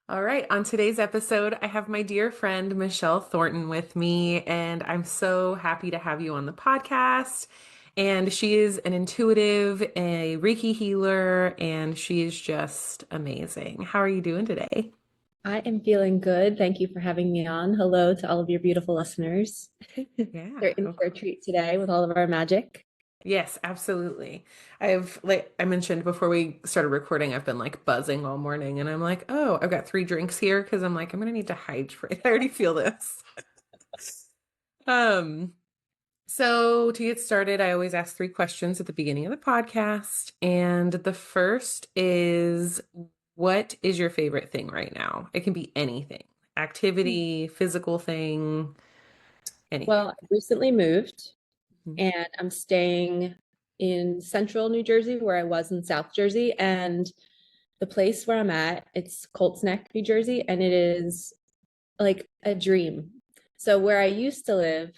All right, on today's episode, I have my dear friend Michelle Thornton with me, and I'm so happy to have you on the podcast. And she is an intuitive, a Reiki healer, and she is just amazing. How are you doing today? I am feeling good. Thank you for having me on. Hello to all of your beautiful listeners. Yeah, They're in of for a course. treat today with all of our magic. Yes, absolutely. Like I mentioned before we started recording, I've been like buzzing all morning, and I'm like, oh, I've got three drinks here because I'm like, I'm gonna need to hydrate. I already feel this. Um, So, to get started, I always ask three questions at the beginning of the podcast. And the first is, what is your favorite thing right now? It can be anything, activity, physical thing, anything. Well, I recently moved Mhm. and I'm staying in central New Jersey where I was in South Jersey. And the place where I'm at, it's Colts Neck, New Jersey, and it is like a dream. So where I used to live,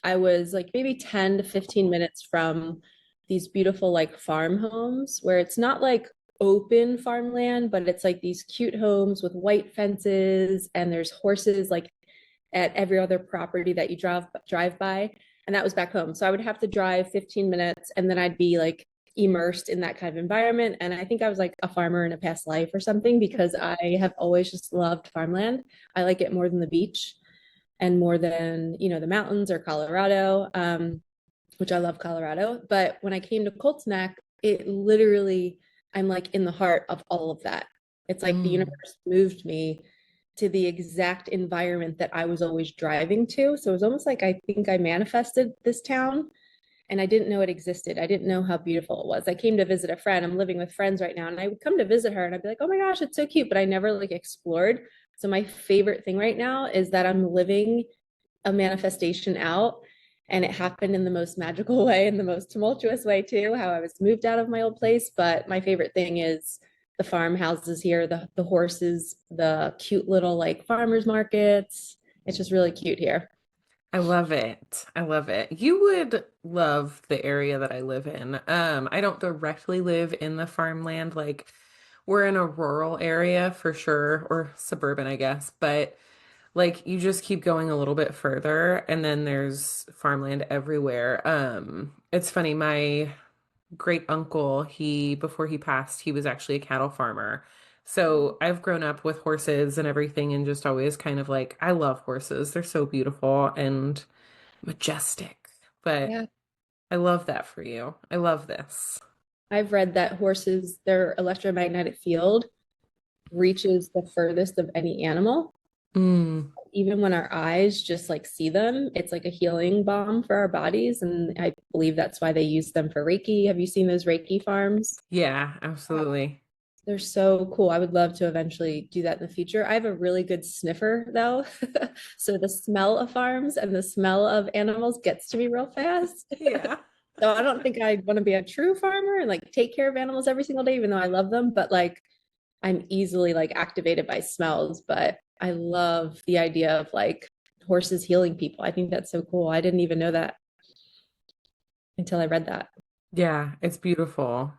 I was like maybe 10 to 15 minutes from these beautiful like farm homes where it's not like open farmland, but it's like these cute homes with white fences and there's horses like at every other property that you drive by. And that was back home. So I would have to drive 15 minutes and then I'd be like immersed in that kind of environment. And I think I was like a farmer in a past life or something because I have always just loved farmland. I like it more than the beach and more than the mountains or Colorado, which I love Colorado. But when I came to Colts Neck, it literally I'm like in the heart of all of that. It's like the Mm. universe moved me to the exact environment that I was always driving to. So it was almost like I think I manifested this town and I didn't know it existed. I didn't know how beautiful it was. I came to visit a friend. I'm living with friends right now, and I would come to visit her and I'd be like, "Oh my gosh, it's so cute," but I never like explored. So my favorite thing right now is that I'm living a manifestation out and it happened in the most magical way and the most tumultuous way too, how I was moved out of my old place, but my favorite thing is the farmhouses here, the horses, the cute little like farmers markets. It's just really cute here. I love it. I love it. You would love the area that I live in. I don't directly live in the farmland. Like, we're in a rural area for sure, or suburban, I guess, but like you just keep going a little bit further and then there's farmland everywhere. It's funny, my great uncle, he before he passed, he was actually a cattle farmer. So I've grown up with horses and everything and just always kind of like I love horses. They're so beautiful and majestic. But Yeah. I love that for you. I love this. I've read that horses, their electromagnetic field reaches the furthest of any animal. Mm. Even when our eyes just like see them, it's like a healing balm for our bodies. And I believe that's why they use them for Reiki. Have you seen those Reiki farms? Yeah, absolutely. They're so cool. I would love to eventually do that in the future. I have a really good sniffer though. So the smell of farms and the smell of animals gets to me real fast. Yeah. So I don't think I want to be a true farmer and like take care of animals every single day, even though I love them. But like I'm easily like activated by smells. But I love the idea of like horses healing people. I think that's so cool. I didn't even know that until I read that. Yeah, it's beautiful.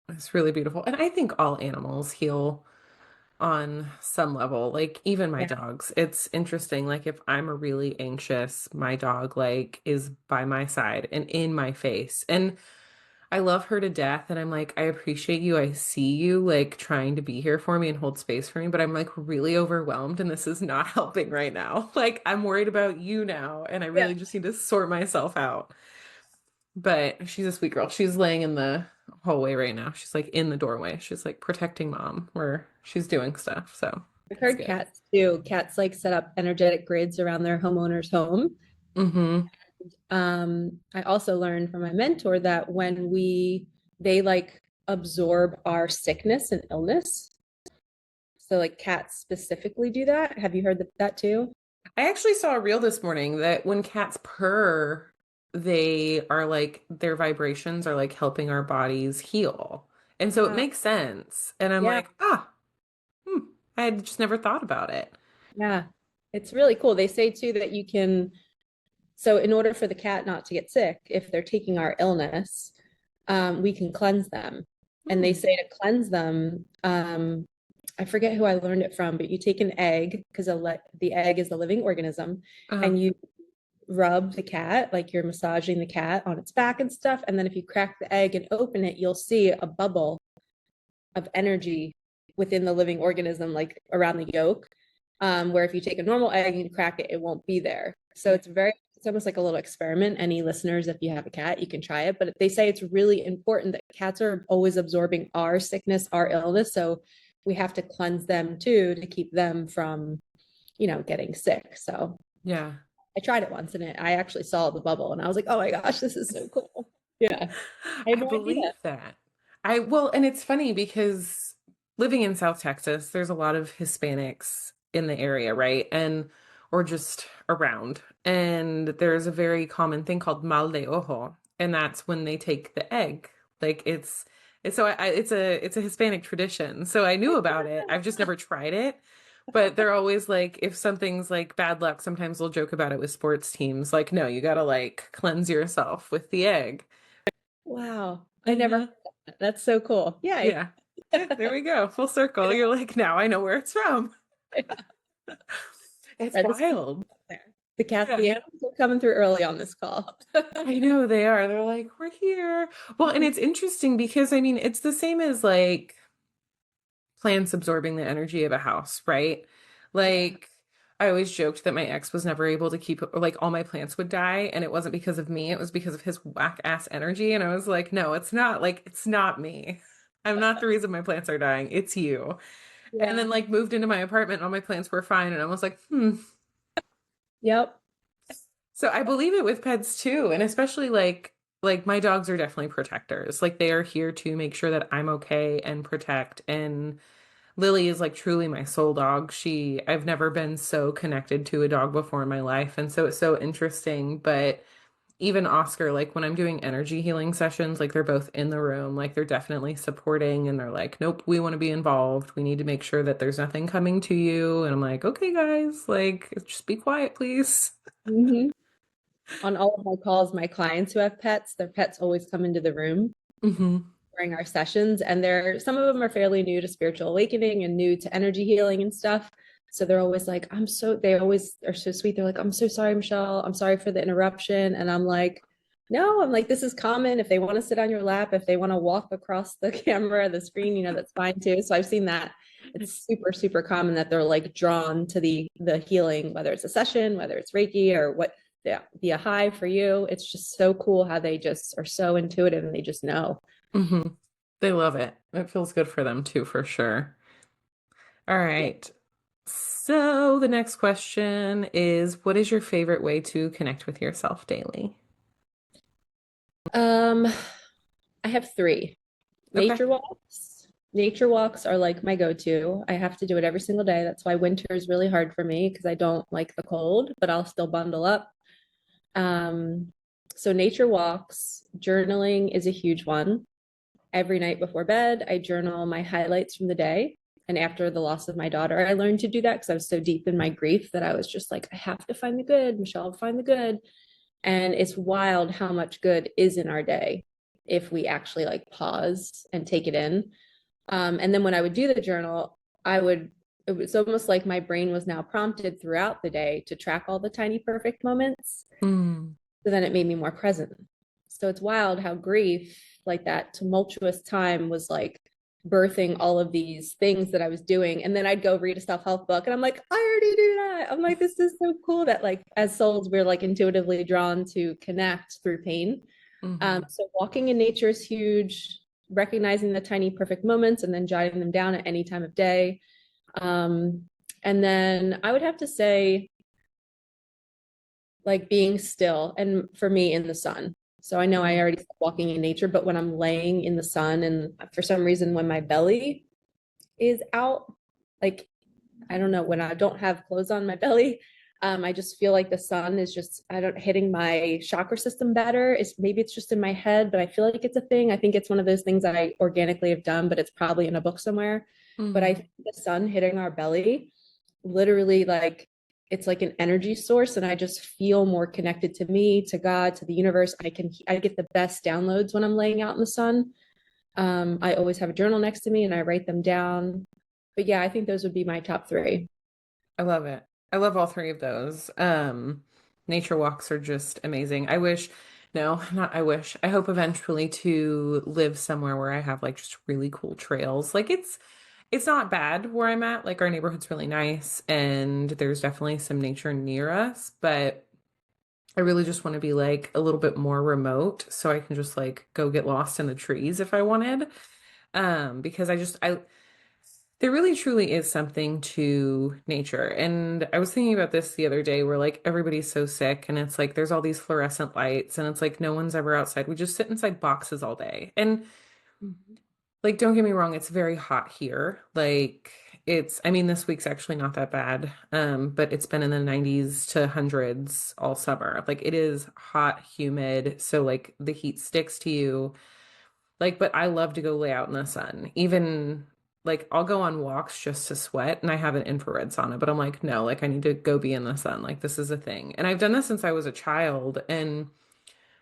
It's really beautiful. And I think all animals heal on some level, like even my Yeah. dogs. It's interesting. Like if I'm really anxious, my dog like is by my side and in my face. And I love her to death. And I'm like, I appreciate you. I see you like trying to be here for me and hold space for me, but I'm like really overwhelmed and this is not helping right now. Like I'm worried about you now and I Yeah. really just need to sort myself out. But she's a sweet girl. She's laying in the hallway right now. She's like in the doorway. She's like protecting mom where she's doing stuff. So I've it's heard good. cats too. Cats like set up energetic grids around their homeowner's home. Hmm. I also learned from my mentor that they like absorb our sickness and illness. So like cats specifically do that. Have you heard that too? I actually saw a reel this morning that when cats purr, they are like their vibrations are like helping our bodies heal. And so it Wow. makes sense. And I'm Yeah. like, I had just never thought about it. Yeah. It's really cool. They say too that you can, so in order for the cat not to get sick, if they're taking our illness, we can cleanse them. And they Hmm. say to cleanse them, I forget who I learned it from, but you take an egg because the egg is the living organism, Uh, and you rub the cat, like you're massaging the cat on its back and stuff. And then if you crack the egg and open it, you'll see a bubble of energy within the living organism, like around the yolk. Where if you take a normal egg and crack it, it won't be there. So it's almost like a little experiment. Any listeners, if you have a cat, you can try it. But they say it's really important that cats are always absorbing our sickness, our illness. So we have to cleanse them too to keep them from, getting sick. So yeah. I tried it once and I actually saw the bubble and I was like, oh my gosh, this is so cool. Yeah. I had I no believe idea. that. Well, and it's funny because living in South Texas, there's a lot of Hispanics in the area, right? Or just around. And there's a very common thing called mal de ojo, and that's when they take the egg. Like it's so it's a Hispanic tradition. So I knew about it. I've just never tried it. But they're always like, if something's like bad luck, sometimes they'll joke about it with sports teams. Like, no, you gotta like cleanse yourself with the egg. Wow. I never heard Uh-huh. that. That's so cool. Yay. Yeah. Yeah, there we go. Full circle. You're like, now I know where it's from. It's Spread this wild. there. The cats, Yeah. the animals are coming through early on this call. I know they are. They're like, we're here. Well, and it's interesting because I mean, it's the same as like plants absorbing the energy of a house, right? Yeah. Like, I always joked that my ex was never able to keep, like, all my plants would die, and it wasn't because of me, it was because of his whack ass energy. And I was like, no, it's not. Like, it's not me. I'm not the reason my plants are dying. It's you. And then, Yeah. like, moved into my apartment, and all my plants were fine. And I was like, hmm. Yep. So I believe it with pets too. And especially like my dogs are definitely protectors. Like they are here to make sure that I'm okay and protect. And Lily is like truly my soul dog. I've never been so connected to a dog before in my life. And so it's so interesting. But even Oscar, like when I'm doing energy healing sessions, like they're both in the room, like they're definitely supporting and they're like, nope, we want to be involved. We need to make sure that there's nothing coming to you. And I'm like, okay, guys, like just be quiet, please. Hmm. On all of my calls, my clients who have pets, their pets always come into the room Hmm. during our sessions, and some of them are fairly new to spiritual awakening and new to energy healing and stuff. So they're always like, they always are so sweet. They're like, I'm so sorry, Michelle, I'm sorry for the interruption. And I'm like, no, I'm like, this is common. If they want to sit on your lap, if they want to walk across the camera, the screen, that's fine too. So I've seen that. It's super super common that they're like drawn to the healing, whether it's a session, whether it's Reiki or what. Yeah, be a high for you. It's just so cool how they just are so intuitive and they just know. Hmm. They love it. It feels good for them too, for sure. All Yeah. right. So the next question is, what is your favorite way to connect with yourself daily? Um, I have three. Okay. Nature walks. Nature walks are like my go-to. I have to do it every single day. That's why winter is really hard for me because I don't like the cold, but I'll still bundle up. Um, so nature walks, journaling is a huge one. Every night before bed, I journal my highlights from the day. And after the loss of my daughter, I learned to do that because I was so deep in my grief that I was just like, I have to find the good, Michelle, find the good. And it's wild how much good is in our day if we actually like pause and take it in. And then when I would do the journal, it was almost like my brain was now prompted throughout the day to track all the tiny perfect moments. Mm, So then it made me more present. So it's wild how grief, like that tumultuous time, was like birthing all of these things that I was doing. And then I'd go read a self-help book and I'm like, I already do that. I'm like, this is so cool that like as souls, we're like intuitively drawn to connect through pain. hmm. So walking in nature is huge, recognizing the tiny perfect moments and then jotting them down at any time of day. Um, and then I would have to say like being still and for me in the sun. So I know I Mm, already said walking in nature, but when I'm laying in the sun and for some reason when my belly is out, like I don't know, when I don't have clothes on my belly, I just feel like the sun is just I don't hitting my chakra system better. Maybe it's just in my head, but I feel like it's a thing. I think it's one of those things I organically have done, but it's probably in a book somewhere. But I mm, think the sun hitting our belly literally like it's like an energy source and I just feel more connected to me, to God, to the universe. I get the best downloads when I'm laying out in the sun. I always have a journal next to me and I write them down. But yeah, I think those would be my top three. I love it. I love all three of those. Nature walks are just amazing. I wish, no, not I wish. I hope eventually to live somewhere where I have like just really cool trails. Like it's not bad where I'm at. Like our neighborhood's really nice and there's definitely some nature near us, but I really just want to be like a little bit more remote so I can just like go get lost in the trees if I wanted. Because I there really truly is something to nature. And I was thinking about this the other day where like everybody's so sick and it's like there's all these fluorescent lights and it's like no one's ever outside. We just sit inside boxes all day. And Mhm. like don't get me wrong, it's very hot here. Like I mean this week's actually not that bad. But it's been in the 90s to hundreds all summer. Like it is hot, humid, so like the heat sticks to you. Like, but I love to go lay out in the sun. Even like I'll go on walks just to sweat and I have an infrared sauna, but I'm like, no, like I need to go be in the sun. Like this is a thing. And I've done this since I was a child. And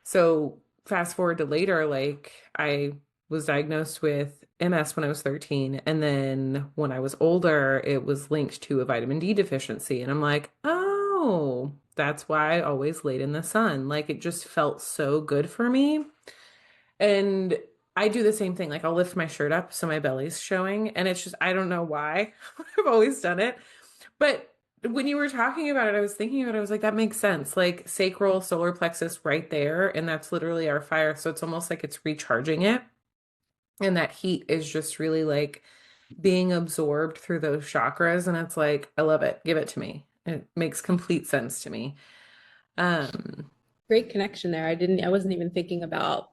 so fast forward to later, like I was diagnosed with MS when I was 13. And then when I was older, it was linked to a vitamin D deficiency. And I'm like, oh, that's why I always laid in the sun. Like it just felt so good for me. And I do the same thing. Like I'll lift my shirt up so my belly's showing. And it's just, I don't know why. I've always done it. But when you were talking about it, I was thinking about it. I was like, that makes sense. Like sacral, solar plexus right there. And that's literally our fire. So it's almost like it's recharging it. And that heat is just really like being absorbed through those chakras. And it's like, I love it. Give it to me. It makes complete sense to me. Um, Great connection there. I wasn't even thinking about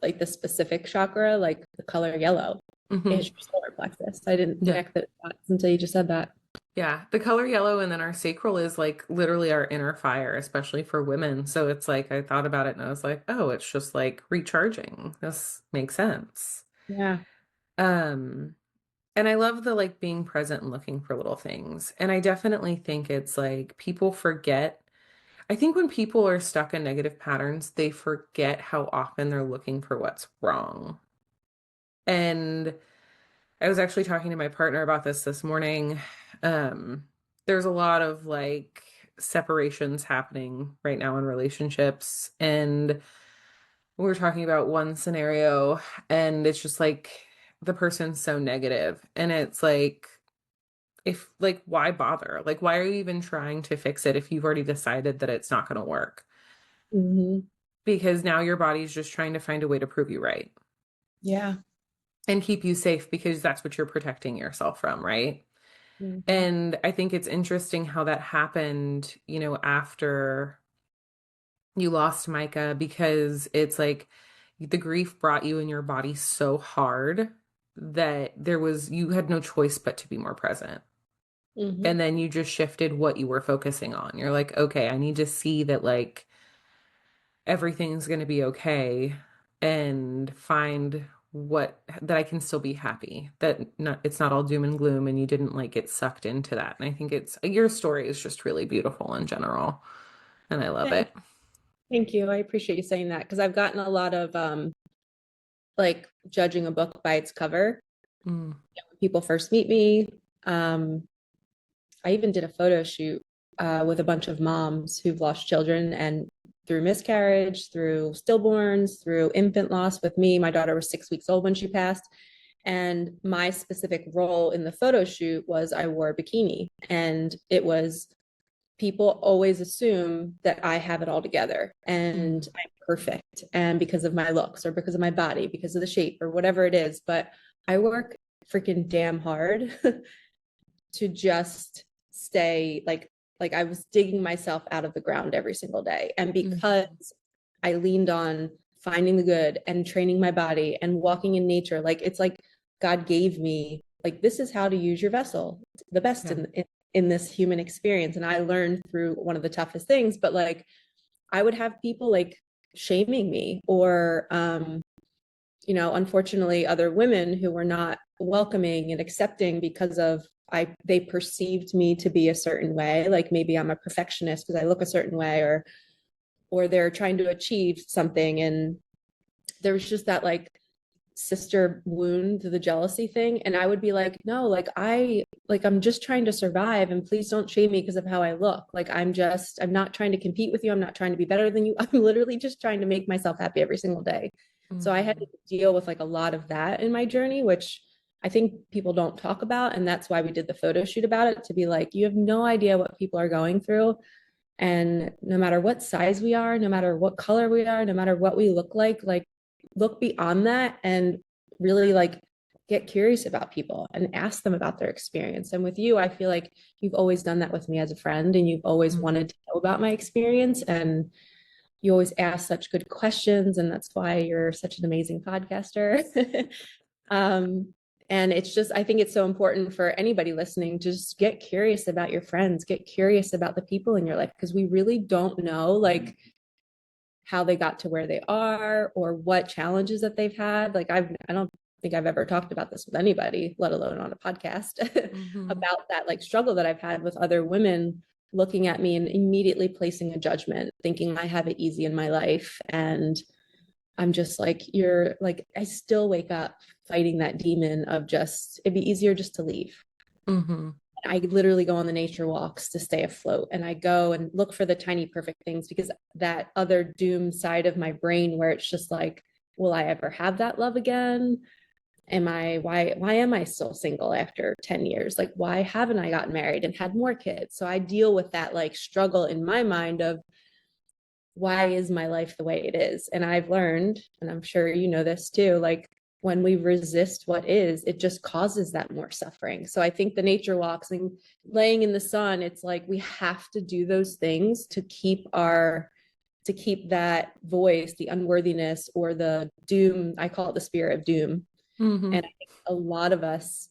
like the specific chakra, like the color yellow is mhm. your solar plexus. I didn't Yeah. connect the dots until you just said that. Yeah, the color yellow and then our sacral is like literally our inner fire, especially for women. So it's like I thought about it and I was like, oh, it's just like recharging. This makes sense. Yeah. Um, and I love the like being present and looking for little things. And I definitely think it's like people forget. I think when people are stuck in negative patterns, they forget how often they're looking for what's wrong. And I was actually talking to my partner about this morning. Um, there's a lot of like separations happening right now in relationships, and we were talking about one scenario, and it's just like the person's so negative, and it's like, if like, why bother? Like, why are you even trying to fix it if you've already decided that it's not going to work? Hmm. Because now your body's just trying to find a way to prove you right Yeah. and keep you safe because that's what you're protecting yourself from, right? Hmm. And I think it's interesting how that happened, after you lost Micah, because it's like the grief brought you in your body so hard that you had no choice but to be more present. Hmm. And then you just shifted what you were focusing on. You're like, okay, I need to see that like everything's going to be okay and find what that I can still be happy, that it's not all doom and gloom and you didn't like get sucked into that. And I think it's your story is just really beautiful in general and I love Thank, it. thank you. I appreciate you saying that because I've gotten a lot of like judging a book by its cover. Mm, When people first meet me, um, I even did a photo shoot with a bunch of moms who've lost children and through miscarriage, through stillborns, through infant loss with me. My daughter was 6 weeks old when she passed. And my specific role in the photo shoot was I wore a bikini. And it was people always assume that I have it all together and mm, I'm perfect. And because of my looks or because of my body, because of the shape or whatever it is. But I work freaking damn hard to just stay like I was digging myself out of the ground every single day. And mm, because I leaned on finding the good and training my body and walking in nature, like it's like God gave me like this is how to use your vessel the best yeah. in this human experience. And I learned through one of the toughest things, but like I would have people like shaming me or unfortunately other women who were not welcoming and accepting because of they perceived me to be a certain way, like maybe I'm a perfectionist because I look a certain way or they're trying to achieve something and there was just that like sister wound to the jealousy thing and I would be like no, like like I'm just trying to survive, and please don't shame me because of how I look. Like I'm not trying to compete with you. I'm not trying to be better than you. I'm literally just trying to make myself happy every single day. So I had to Mhm. deal with like a lot of that in my journey, which I think people don't talk about. And that's why we did the photo shoot about it, to be like, you have no idea what people are going through. And no matter what size we are, no matter what color we are, no matter what we like look beyond that and really like get curious about people and ask them about their experience. And with you, I feel like you've always done that with me as a friend, and you've always wanted to know about my experience, and you always ask such good questions, and that's why you're such an amazing podcaster. um, and it's just, I think it's so important for anybody listening to just get curious about your friends, get curious about the people in your life, because we really don't know like how they got to where they are or what challenges that they've had. Like I don't think I've ever talked about this with anybody, let alone on a podcast, Mhm. about that like struggle that I've had with other women looking at me and immediately placing a judgment, thinking I have it easy in my life. And I'm just like, you're like, I still wake up fighting that demon of just, it'd be easier just to leave. Mhm. I literally go on the nature walks to stay afloat, and I go and look for the tiny perfect things, because that other doom side of my brain where it's just like, will I ever have that love again? Am I why am I still single after 10 years? Like why haven't I gotten married and had more kids? So I deal with that like struggle in my mind of why is my life the way it is? And I've learned, and I'm sure you know this too, like when we resist what is, it just causes that more suffering. So I think the nature walks and laying in the sun, it's like we have to do those things to keep that voice, the unworthiness or the doom, I call it the spirit of doom. And Mhm. I think a lot of us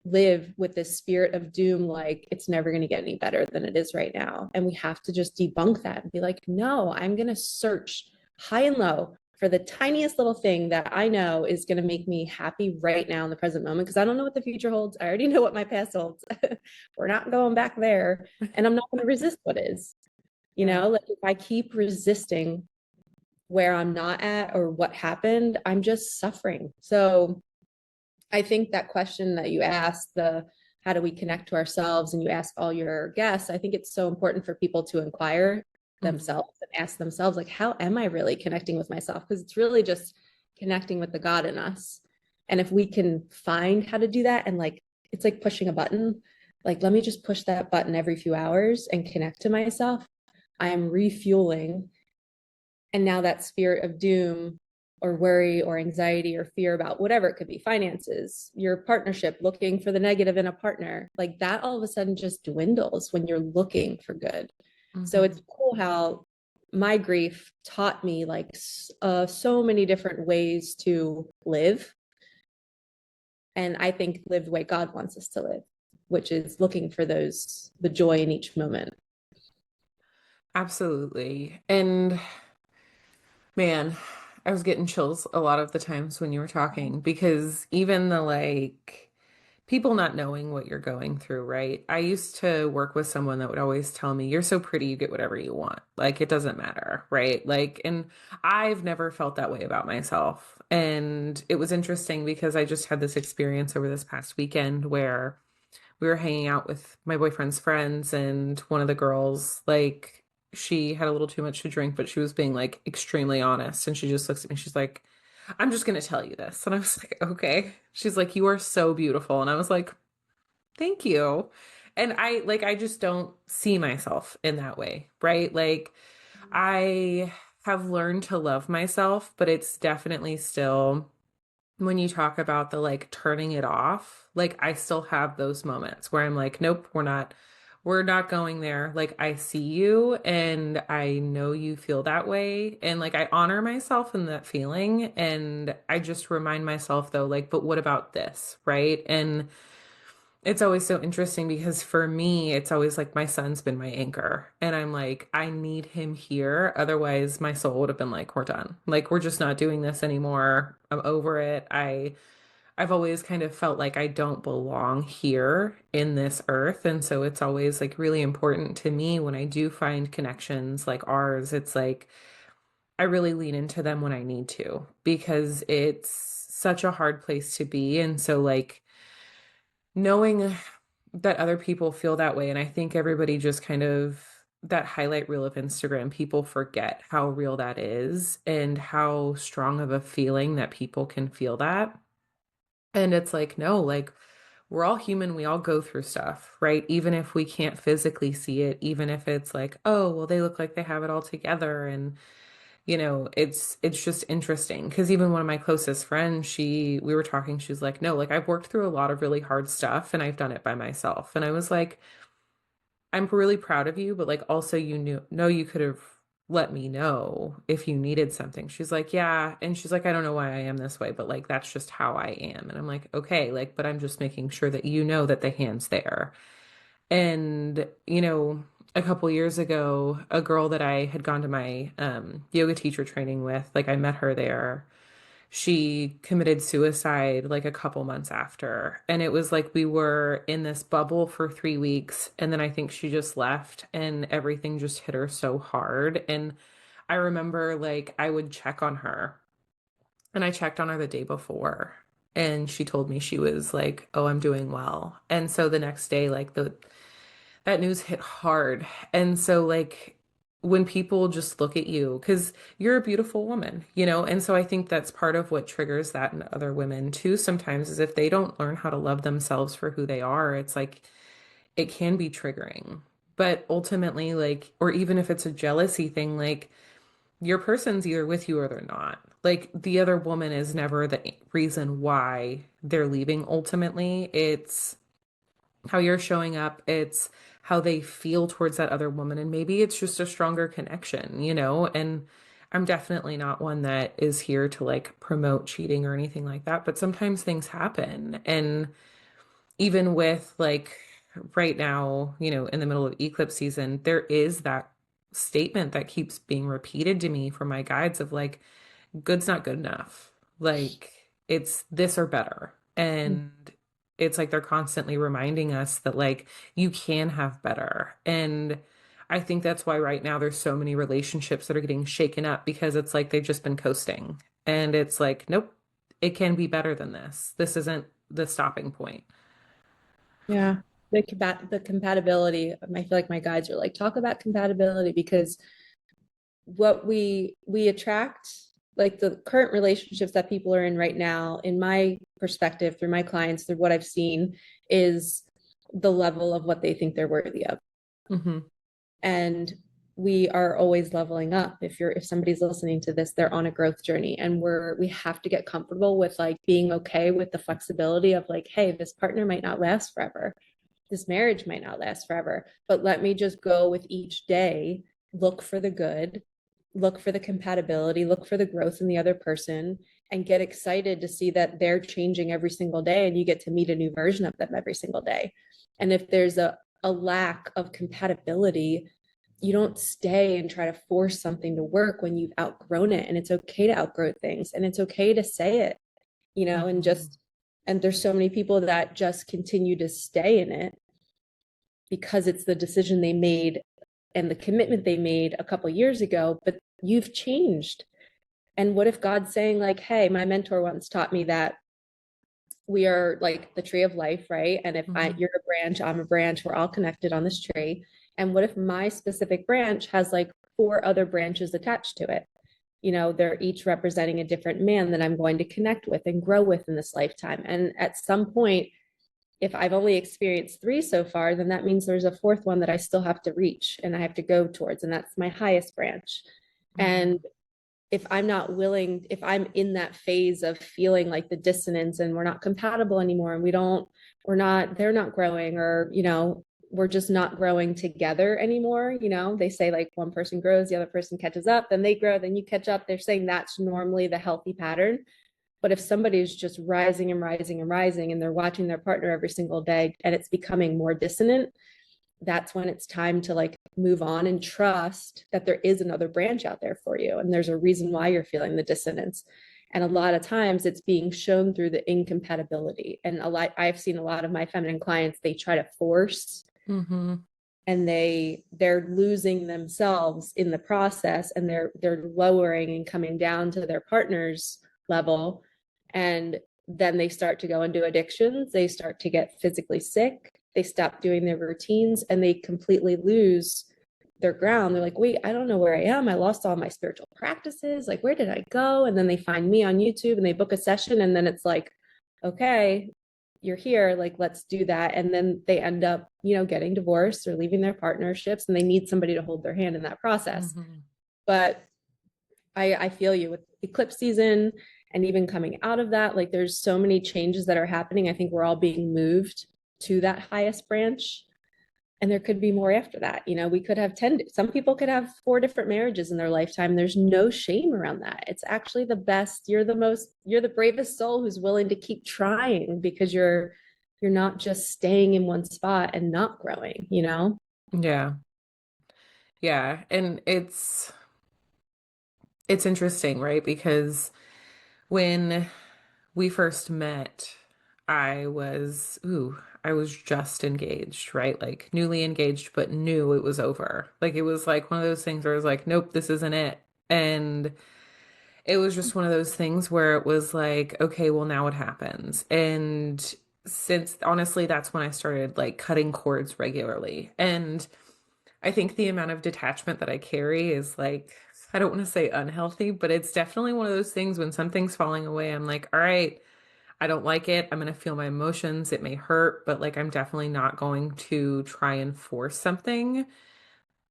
live with this spirit of doom, like it's never going to get any better than it is right now. And we have to just debunk that and be like, no, I'm going to search high and low for the tiniest little thing that I know is going to make me happy right now in the present moment, because I don't know what the future holds. I already know what my past holds. We're not going back there. And I'm not going to resist what is. Yeah. Like if I keep resisting where I'm not at or what happened, I'm just suffering. So I think that question that you asked, the how do we connect to ourselves, and you ask all your guests, I think it's so important for people to inquire Mhm. themselves and ask themselves, like, how am I really connecting with myself? Because it's really just connecting with the God in us. And if we can find how to do that, and like, it's like pushing a button, like, let me just push that button every few hours and connect to myself. I am refueling, and now that spirit of doom or worry or anxiety or fear about whatever it could be, finances, your partnership, looking for the negative in a partner, like that all of a sudden just dwindles when you're looking for good. So Mhm. it's cool how my grief taught me like so many different ways to live. And I think live the way God wants us to live, which is looking for the joy in each moment. Absolutely. And man, I was getting chills a lot of the times when you were talking because even the like people not knowing what you're going through, right? I used to work with someone that would always tell me, "You're so pretty, you get whatever you want. Like it doesn't matter," right? Like, and I've never felt that way about myself. And it was interesting because I just had this experience over this past weekend where we were hanging out with my boyfriend's friends and one of the girls like she had a little too much to drink but she was being like extremely honest and she just looks at me, she's like, I'm just going to tell you this, and I was like, okay. She's like, you are so beautiful, and I was like, thank you. And I just don't see myself in that way, right? Like I have learned to love myself, but it's definitely still when you talk about the like turning it off, like I still have those moments where I'm like, nope, we're not going there. Like I see you and I know you feel that way. And like I honor myself in that feeling. And I just remind myself though, like, but what about this? Right. And it's always so interesting because for me, it's always like my son's been my anchor. And I'm like, I need him here. Otherwise, my soul would have been like, we're done. Like, we're just not doing this anymore. I'm over it. I've always kind of felt like I don't belong here in this earth. And so it's always like really important to me when I do find connections like ours. It's like I really lean into them when I need to because it's such a hard place to be. And so, like, knowing that other people feel that way. And I think everybody just kind of, that highlight reel of Instagram, people forget how real that is and how strong of a feeling that people can feel that. And it's like, no, like we're all human, we all go through stuff, right? Even if we can't physically see it, even if it's like, oh, well, they look like they have it all together. And it's just interesting because even one of my closest friends, we were talking, she's like, no, like I've worked through a lot of really hard stuff and I've done it by myself. And I was like, I'm really proud of you, but like also you knew, no, you could have let me know if you needed something. She's like, yeah. And she's like, I don't know why I am this way, but like that's just how I am. And I'm like, okay, like, but I'm just making sure that you know that the hand's there. And, a couple years ago, a girl that I had gone to my yoga teacher training with, like I met her there. She committed suicide like a couple months after. And it was like we were in this bubble for 3 weeks. And then I think she just left and everything just hit her so hard. And I remember like I would check on her and I checked on her the day before. And she told me she was like, oh, I'm doing well. And so the next day, like that news hit hard. And so, like, when people just look at you, because you're a beautiful woman, and so I think that's part of what triggers that in other women too, sometimes, is if they don't learn how to love themselves for who they are, it's like it can be triggering. But ultimately, like, or even if it's a jealousy thing, like, your person's either with you or they're not. Like, the other woman is never the reason why they're leaving ultimately. It's how you're showing up, it's how they feel towards that other woman. And maybe it's just a stronger connection, And I'm definitely not one that is here to like promote cheating or anything like that. But sometimes things happen. And even with like right now, in the middle of eclipse season, there is that statement that keeps being repeated to me from my guides of like, good's not good enough. Like it's this or better. And it's like they're constantly reminding us that like you can have better. And I think that's why right now there's so many relationships that are getting shaken up because it's like they've just been coasting. And it's like, nope, it can be better than this. This isn't the stopping point. Yeah. The compatibility. I feel like my guides are like, talk about compatibility because what we attract, like the current relationships that people are in right now, in my perspective, through my clients, through what I've seen, is the level of what they think they're worthy of. Hmm. And we are always leveling up. If somebody's listening to this, they're on a growth journey, and we have to get comfortable with like being okay with the flexibility of like, hey, this partner might not last forever, this marriage might not last forever, but let me just go with each day, look for the good, look for the compatibility, look for the growth in the other person, and get excited to see that they're changing every single day and you get to meet a new version of them every single day. And if there's a lack of compatibility, you don't stay and try to force something to work when you've outgrown it. And it's okay to outgrow things and it's okay to say it, and Hmm. just, and there's so many people that just continue to stay in it because it's the decision they made and the commitment they made a couple years ago, but you've changed. And what if God's saying, like, hey, my mentor once taught me that we are like the tree of life, right? And if Hmm. you're a branch, I'm a branch, we're all connected on this tree. And what if my specific branch has like four other branches attached to it? They're each representing a different man that I'm going to connect with and grow with in this lifetime. And at some point, if I've only experienced three so far, then that means there's a fourth one that I still have to reach and I have to go towards. And that's my highest branch. And Hmm. if I'm not willing, if I'm in that phase of feeling like the dissonance and we're not compatible anymore and they're not growing, or, we're just not growing together anymore. They say like one person grows, the other person catches up, then they grow, then you catch up. They're saying that's normally the healthy pattern. But if somebody is just rising and rising and rising and they're watching their partner every single day and it's becoming more dissonant, that's when it's time to like move on and trust that there is another branch out there for you. And there's a reason why you're feeling the dissonance. And a lot of times it's being shown through the incompatibility. And I've seen a lot of my feminine clients, they try to force Hmm. and they're losing themselves in the process, and they're lowering and coming down to their partner's level. And then they start to go into addictions, they start to get physically sick, they stop doing their routines and they completely lose their ground. They're like, wait, I don't know where I am. I lost all my spiritual practices. Like, where did I go? And then they find me on YouTube and they book a session. And then it's like, okay, you're here. Like, let's do that. And then they end up, getting divorced or leaving their partnerships and they need somebody to hold their hand in that process. Mhm. But I feel you with eclipse season and even coming out of that. Like, there's so many changes that are happening. I think we're all being moved to that highest branch and there could be more after that. We could have 10, some people could have 4 different marriages in their lifetime. There's no shame around that. It's actually the best. You're the bravest soul who's willing to keep trying because you're not just staying in one spot and not growing. Yeah. Yeah. And it's interesting, right? Because when we first met, I was just engaged, right? Like newly engaged, but knew it was over. Like it was like one of those things where I was like, nope, this isn't it. And it was just one of those things where it was like, okay, well, now what happens? And since honestly, that's when I started like cutting cords regularly. And I think the amount of detachment that I carry is like, I don't want to say unhealthy, but it's definitely one of those things when something's falling away, I'm like, all right, I don't like it. I'm going to feel my emotions. It may hurt, but like, I'm definitely not going to try and force something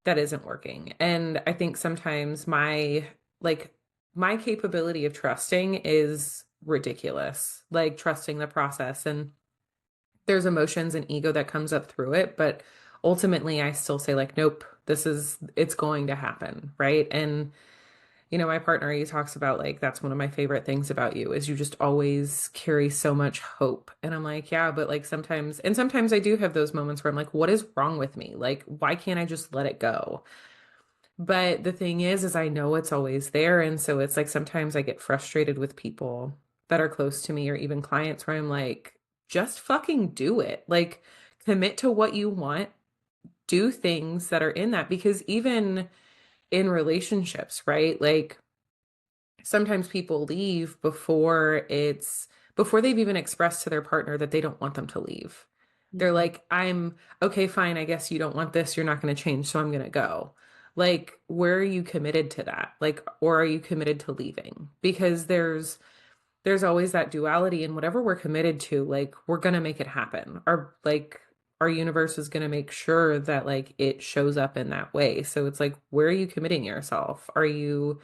that isn't working. And I think sometimes like, my capability of trusting is ridiculous, like trusting the process. And there's emotions and ego that comes up through it, but ultimately I still say like, nope, it's going to happen, right? And my partner, he talks about like that's one of my favorite things about you is you just always carry so much hope. And I'm like, yeah, but like sometimes I do have those moments where I'm like, what is wrong with me? Like, why can't I just let it go? But the thing is I know it's always there. And so it's like sometimes I get frustrated with people that are close to me or even clients where I'm like, just fucking do it. Like, commit to what you want, do things that are in that. Because even in relationships, right? Like, sometimes people leave before they've even expressed to their partner that they don't want them to leave. They're Mhm. like, I'm okay, fine. I guess you don't want this. You're not going to change. So I'm going to go. Like, where are you committed to that? Like, or are you committed to leaving? Because there's always that duality and whatever we're committed to, like, we're going to make it happen. Our universe is going to make sure that like it shows up in that way. So it's like, where are you committing yourself? Are you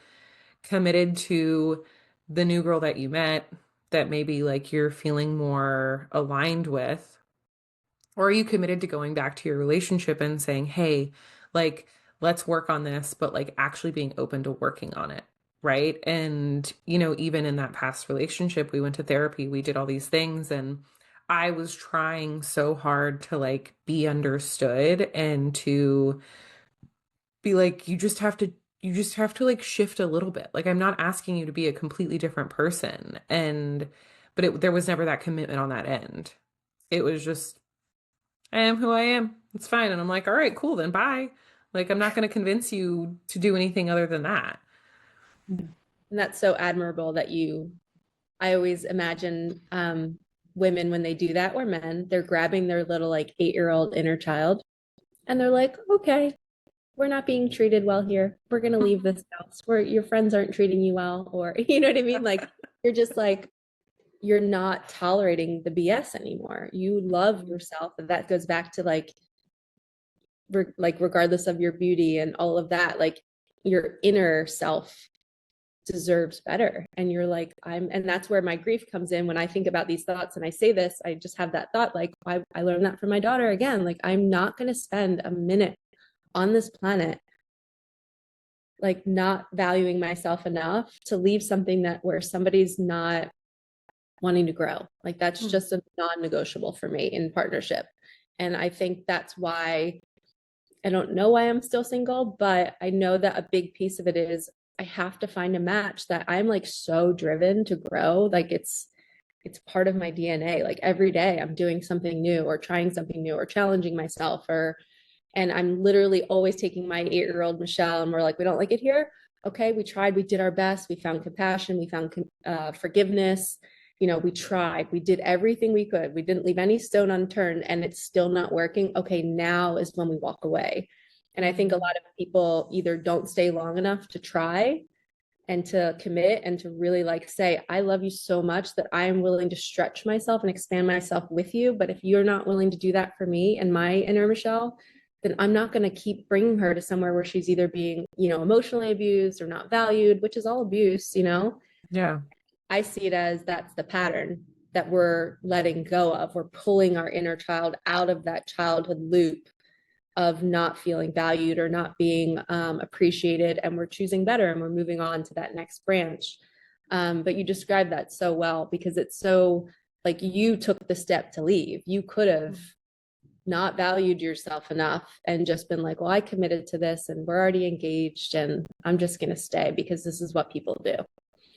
committed to the new girl that you met that maybe like you're feeling more aligned with? Or are you committed to going back to your relationship and saying, hey, like, let's work on this, but like actually being open to working on it? Right. And, even in that past relationship, we went to therapy, we did all these things, and I was trying so hard to like be understood and to be like, you just have to like shift a little bit. Like, I'm not asking you to be a completely different person. But there was never that commitment on that end. It was just, I am who I am. It's fine. And I'm like, all right, cool, then bye. Like, I'm not going to convince you to do anything other than that. And that's so admirable that I always imagine women when they do that or men, they're grabbing their little like 8-year-old inner child and they're like, okay, we're not being treated well here. We're going to leave this house where your friends aren't treating you well. Or, you know what I mean? Like, you're just like, you're not tolerating the BS anymore. You love yourself. And that goes back to like, regardless of your beauty and all of that, like your inner self deserves better. And you're like, and that's where my grief comes in when I think about these thoughts and I say this, I just have that thought, like, I learned that from my daughter again. Like, I'm not going to spend a minute on this planet like not valuing myself enough to leave something that where somebody's not wanting to grow. Like, that's Hmm. just a non-negotiable for me in partnership. And I think that's why I don't know why I'm still single, but I know that a big piece of it is I have to find a match that I'm like so driven to grow. Like, it's part of my DNA. Like, every day I'm doing something new or trying something new or challenging myself, or and I'm literally always taking my 8-year-old Michelle and we're like, we don't like it here. Okay, we tried, we did our best, we found compassion, we found forgiveness, we tried, we did everything we could, we didn't leave any stone unturned, and it's still not working. Okay, now is when we walk away. And I think a Mm. lot of people either don't stay long enough to try and to commit and to really like say, I love you so much that I am willing to stretch myself and expand myself with you. But if you're not willing to do that for me and my inner Michelle, then I'm not going to keep bringing her to somewhere where she's either being, emotionally abused or not valued, which is all abuse. Yeah. I see it as that's the pattern that we're letting go of. We're pulling our inner child out of that childhood loop of not feeling valued or not being appreciated, and we're choosing better and we're moving on to that next branch. But you described that so well, because it's so like you took the step to leave. You could have not valued yourself enough and just been like, well, I committed to this and we're already engaged and I'm just going to stay because this is what people do.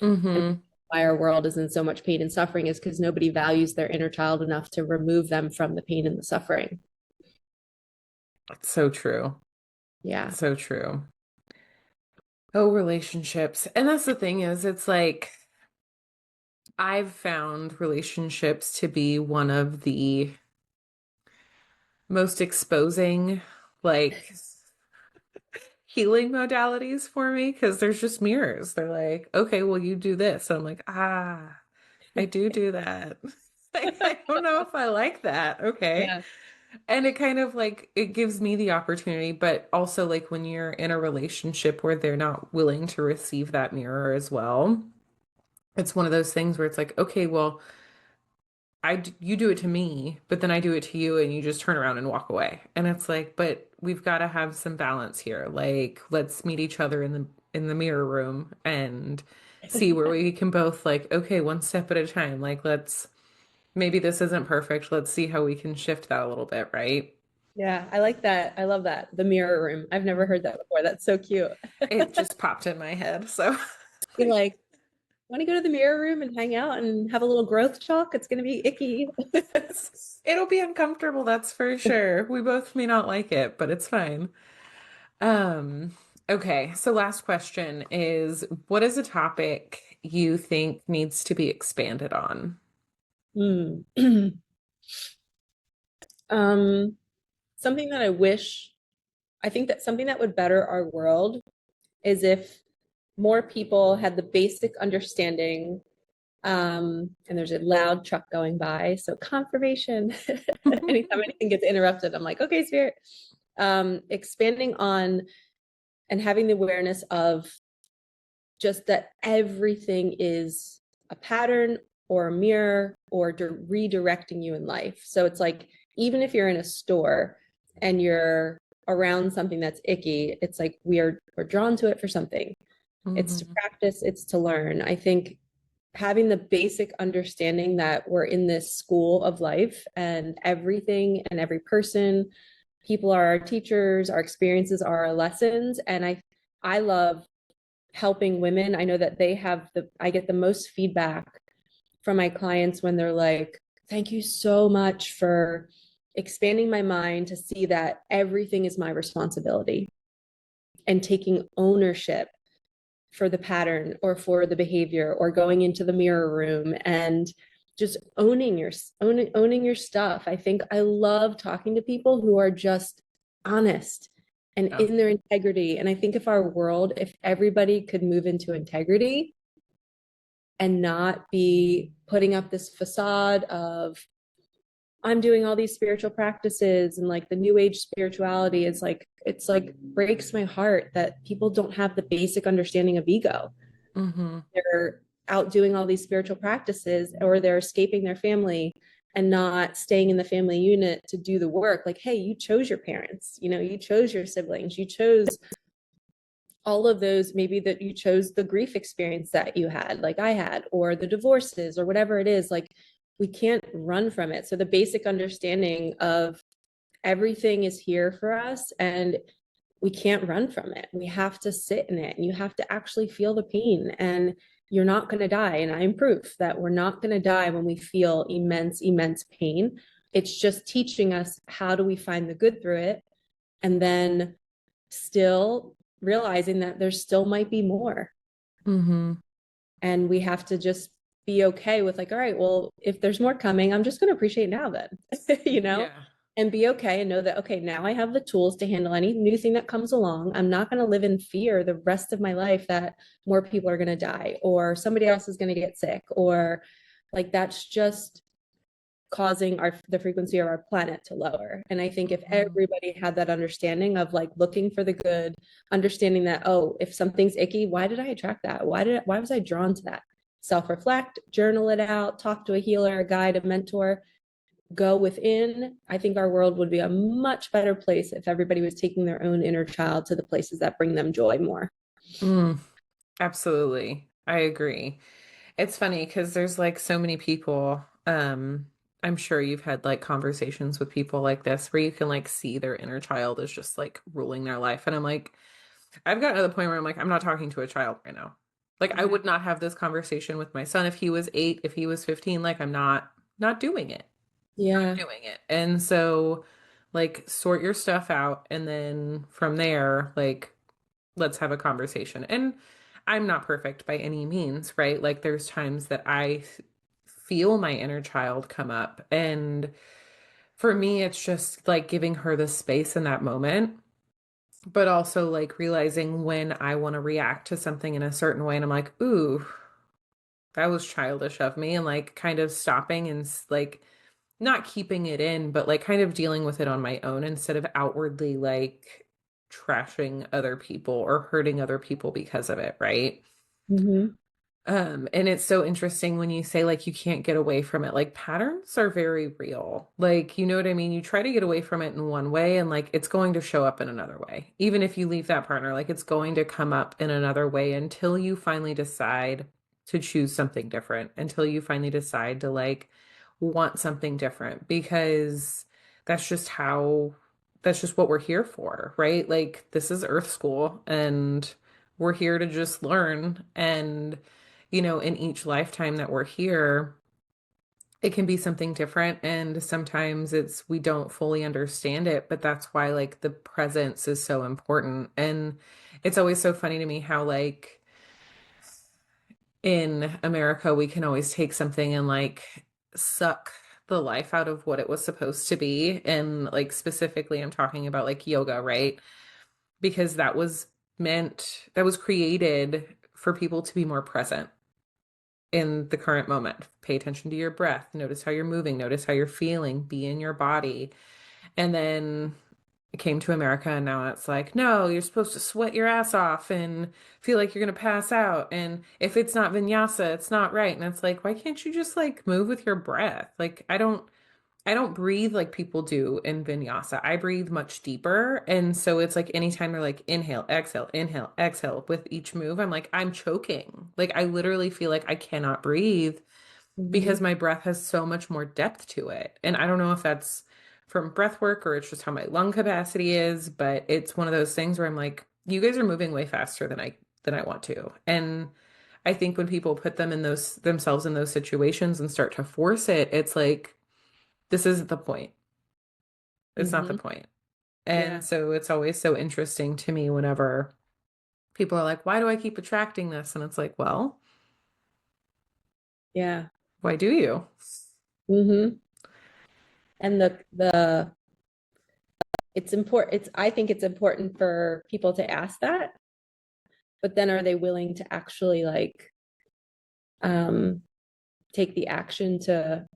And Mm-hmm. why our world is in so much pain and suffering is because nobody values their inner child enough to remove them from the pain and the suffering. It's so true. Yeah. So true. Oh, relationships. And that's the thing is, it's like I've found relationships to be one of the most exposing, like healing modalities for me because there's just mirrors. They're like, okay, well, you do this. And I'm like, ah, I do that. Like, I don't know if I like that. Okay. Yeah. And it kind of like it gives me the opportunity, but also like when you're in a relationship where they're not willing to receive that mirror as well, it's one of those things where it's like, okay, well, you do it to me, but then I do it to you and you just turn around and walk away. And it's like, but we've got to have some balance here. Like, let's meet each other in the mirror room and see where we can both like, okay, one step at a time. Like, let's maybe this isn't perfect. Let's see how we can shift that a little bit, right? Yeah, I like that. I love that. The mirror room. I've never heard that before. That's so cute. It just popped in my head. So You're like, want to go to the mirror room and hang out and have a little growth talk? It's going to be icky. it'll be uncomfortable, that's for sure. We both may not like it, but it's fine. Okay, so last question is what is a topic you think needs to be expanded on? Hmm. um, something that I think that something that would better our world is if more people had the basic understanding. And there's a loud truck going by, so confirmation. Anytime anything gets interrupted, I'm like, okay, spirit. Expanding on and having the awareness of just that everything is a pattern or a mirror or redirecting you in life. So it's like, even if you're in a store and you're around something that's icky, it's like we're drawn to it for something. It's to Hmm. practice, it's to learn. I think having the basic understanding that we're in this school of life and everything and every person, people are our teachers, our experiences are our lessons. And I love helping women. I know that I get the most feedback from my clients when they're like, thank you so much for expanding my mind to see that everything is my responsibility and taking ownership for the pattern or for the behavior or going into the mirror room and just owning your stuff. I think I love talking to people who are just honest and Yeah. in their integrity. And I think if everybody could move into integrity and not be putting up this facade of I'm doing all these spiritual practices and like the new age spirituality is like, it's like breaks my heart that people don't have the basic understanding of ego. Hmm. They're out doing all these spiritual practices or they're escaping their family and not staying in the family unit to do the work. Like, hey, you chose your parents, you chose your siblings, you chose all of those, maybe that you chose the grief experience that you had, like I had, or the divorces or whatever it is. Like, we can't run from it. So the basic understanding of everything is here for us and we can't run from it. We have to sit in it and you have to actually feel the pain, and you're not going to die. And I'm proof that we're not going to die when we feel immense, immense pain. It's just teaching us how do we find the good through it, and then still realizing that there still might be more. Hmm. And we have to just be okay with like, all right, well, if there's more coming, I'm just going to appreciate now then, you know, Yeah. and be okay and know that, okay, now I have the tools to handle any new thing that comes along. I'm not going to live in fear the rest of my life that more people are going to die or somebody else is going to get sick or like that's just causing the frequency of our planet to lower. And I think if Mhm. everybody had that understanding of like looking for the good, understanding that, oh, if something's icky, why did I attract that? Why was I drawn to that? Self-reflect, journal it out, talk to a healer, a guide, a mentor, go within. I think our world would be a much better place if everybody was taking their own inner child to the places that bring them joy more. Mm, absolutely. I agree. It's funny because there's like so many people, I'm sure you've had like conversations with people like this where you can like see their inner child is just like ruling their life. And I'm like, I've gotten to the point where I'm like, I'm not talking to a child right now. Like I Yeah. would not have this conversation with my son if he was 8, if he was 15. Like I'm not doing it. Yeah. Not doing it. And so like sort your stuff out and then from there, like let's have a conversation. And I'm not perfect by any means, right? Like there's times that feel my inner child come up. And for me, it's just like giving her the space in that moment, but also like realizing when I want to react to something in a certain way. And I'm like, ooh, that was childish of me. And like kind of stopping and like not keeping it in, but like kind of dealing with it on my own instead of outwardly like trashing other people or hurting other people because of it, right? Mm-hmm. And it's so interesting when you say like you can't get away from it. Like patterns are very real. Like, you know what I mean? You try to get away from it in one way and like it's going to show up in another way. Even if you leave that partner, like it's going to come up in another way until you finally decide to choose something different, until you finally decide to like want something different because that's just how that's just what we're here for, right? Like this is Earth School and we're here to just learn and in each lifetime that we're here, it can be something different. And sometimes we don't fully understand it, but that's why like the presence is so important. And it's always so funny to me how like in America, we can always take something and like suck the life out of what it was supposed to be. And like specifically, I'm talking about like yoga, right? Because that was created for people to be more present in the current moment. Pay attention to your breath. Notice how you're moving. Notice how you're feeling. Be in your body. And then it came to America, and now it's like, no, you're supposed to sweat your ass off and feel like you're going to pass out. And if it's not vinyasa, it's not right. And it's like, why can't you just like move with your breath? Like, I don't breathe like people do in vinyasa. I breathe much deeper. And so it's like anytime they're like inhale, exhale with each move, I'm like, I'm choking. Like I literally feel like I cannot breathe Mm-hmm. because my breath has so much more depth to it. And I don't know if that's from breath work or it's just how my lung capacity is, but it's one of those things where I'm like, you guys are moving way faster than I want to. And I think when people put themselves in those situations and start to force it, it's like this isn't the point. It's not the Mm-hmm. point. Yeah. And so it's always so interesting to me whenever people are like, why do I keep attracting this? And it's like, well, Yeah. why do you? Mm-hmm. And the it's important. I think it's important for people to ask that, but then are they willing to actually like um take the action to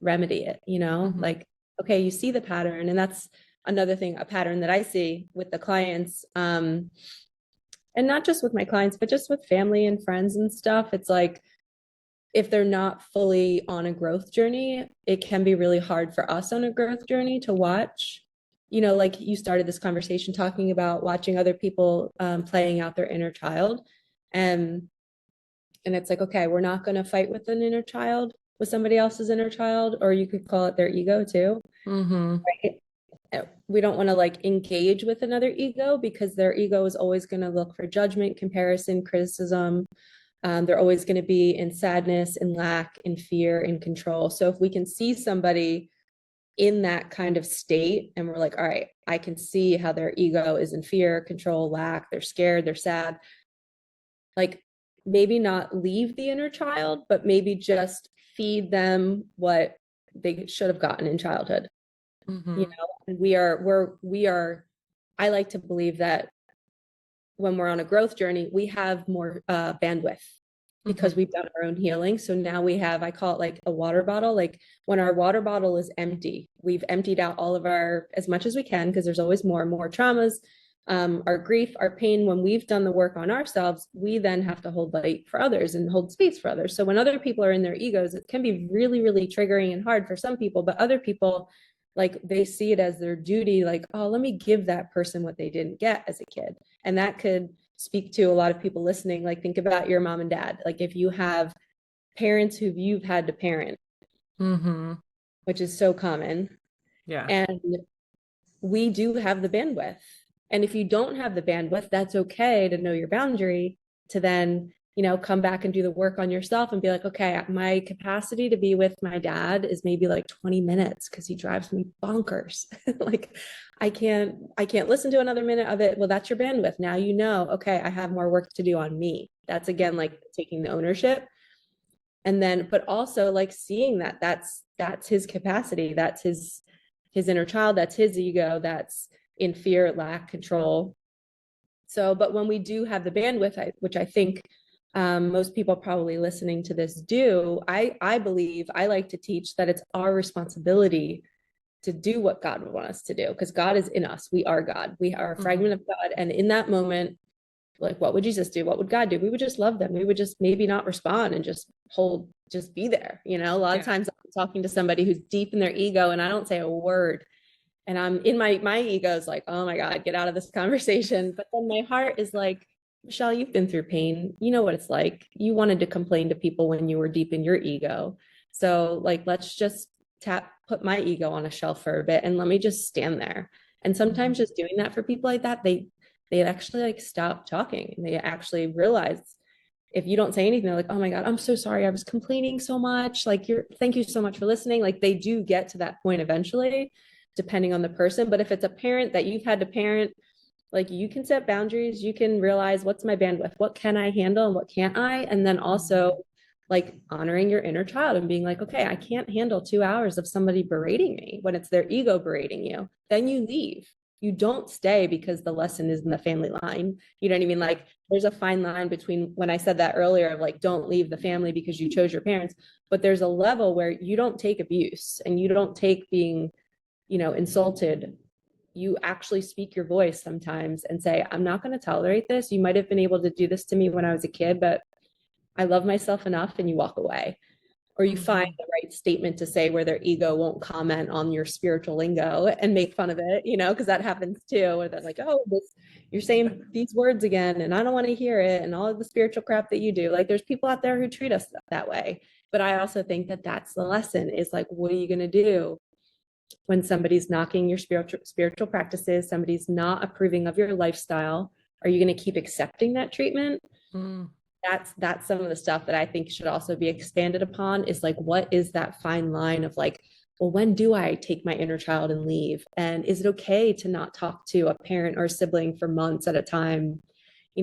remedy it, you know? Hmm. Like, okay, you see the pattern, and that's another thing, a pattern that I see with the clients, and not just with my clients, but just with family and friends and stuff. It's like if they're not fully on a growth journey, it can be really hard for us on a growth journey to watch. You know, like you started this conversation talking about watching other people playing out their inner child. And and it's like, okay, we're not going to fight with an inner child, with somebody else's inner child, or you could call it their ego too. Hmm. Right? We don't want to like engage with another ego because their ego is always going to look for judgment, comparison, criticism. They're always going to be in sadness, in lack, in fear, in control. So if we can see somebody in that kind of state and we're like, all right, I can see how their ego is in fear, control, lack, they're scared, they're sad. Like maybe not leave the inner child, but maybe just feed them what they should have gotten in childhood. You Mm-hmm. know, and we are, I like to believe that when we're on a growth journey, we have more bandwidth because Mm-hmm. we've done our own healing. So now we have, I call it like a water bottle. Like when our water bottle is empty, we've emptied out all of our, as much as we can, because there's always more and more traumas, our grief, our pain. When we've done the work on ourselves, we then have to hold light for others and hold space for others. So when other people are in their egos, it can be really, really triggering and hard for some people, but other people, like they see it as their duty, like, oh, let me give that person what they didn't get as a kid. And that could speak to a lot of people listening. Like, think about your mom and dad. Like, if you have parents who you've had to parent, Mm-hmm. which is so common, Yeah. and we do have the bandwidth. And if you don't have the bandwidth, that's okay to know your boundary, to then, come back and do the work on yourself and be like, okay, my capacity to be with my dad is maybe like 20 minutes because he drives me bonkers. Like I can't listen to another minute of it. Well, that's your bandwidth. Now okay, I have more work to do on me. That's again like taking the ownership. And then, but also like seeing that that's his capacity, that's his inner child, that's his ego, that's in fear, lack, control. So, but when we do have the bandwidth, which I think most people probably listening to this do, I believe, I like to teach that it's our responsibility to do what God would want us to do, because God is in us. We are God. We are a Mm-hmm. fragment of God. And in that moment, like, what would Jesus do? What would God do? We would just love them. We would just maybe not respond and just be there. A lot of Yeah. times I'm talking to somebody who's deep in their ego and I don't say a word. And I'm in my ego is like, oh my God, get out of this conversation. But then my heart is like, Michelle, you've been through pain. You know what it's like. You wanted to complain to people when you were deep in your ego. So like, let's just put my ego on a shelf for a bit and let me just stand there. And sometimes Mm-hmm. just doing that for people like that, they actually like stop talking and they actually realize if you don't say anything, they're like, oh my God, I'm so sorry. I was complaining so much. Like, thank you so much for listening. Like, they do get to that point eventually, depending on the person. But if it's a parent that you've had to parent, like, you can set boundaries. You can realize, what's my bandwidth? What can I handle and what can't I? And then Mm-hmm. also, like, honoring your inner child and being like, okay, I can't handle 2 hours of somebody berating me when it's their ego berating you. Then you leave. You don't stay because the lesson is in the family line. You know what I mean? Yeah. Like, there's a fine line between when I said that earlier of like, don't leave the family because you chose your parents, but there's a level where you don't take abuse and you don't take being, insulted. You actually speak your voice sometimes and say, I'm not going to tolerate this. You might have been able to do this to me when I was a kid, but I love myself enough, and you walk away. Or you find Mm-hmm. the right statement to say where their ego won't comment on your spiritual lingo and make fun of it, because that happens too, where they're like, oh, you're saying these words again, and I don't want to hear it, and all of the spiritual crap that you do. Like, there's people out there who treat us that way. But I also think that that's the lesson, is like, what are you going to do when somebody's knocking your spiritual practices, somebody's not approving of your lifestyle? Are you going to keep accepting that treatment? Mm-hmm. That's some of the stuff that I think should also be expanded upon, is like, what is that fine line of like, well, when do I take my inner child and leave? And is it okay to not talk to a parent or a sibling for months at a time?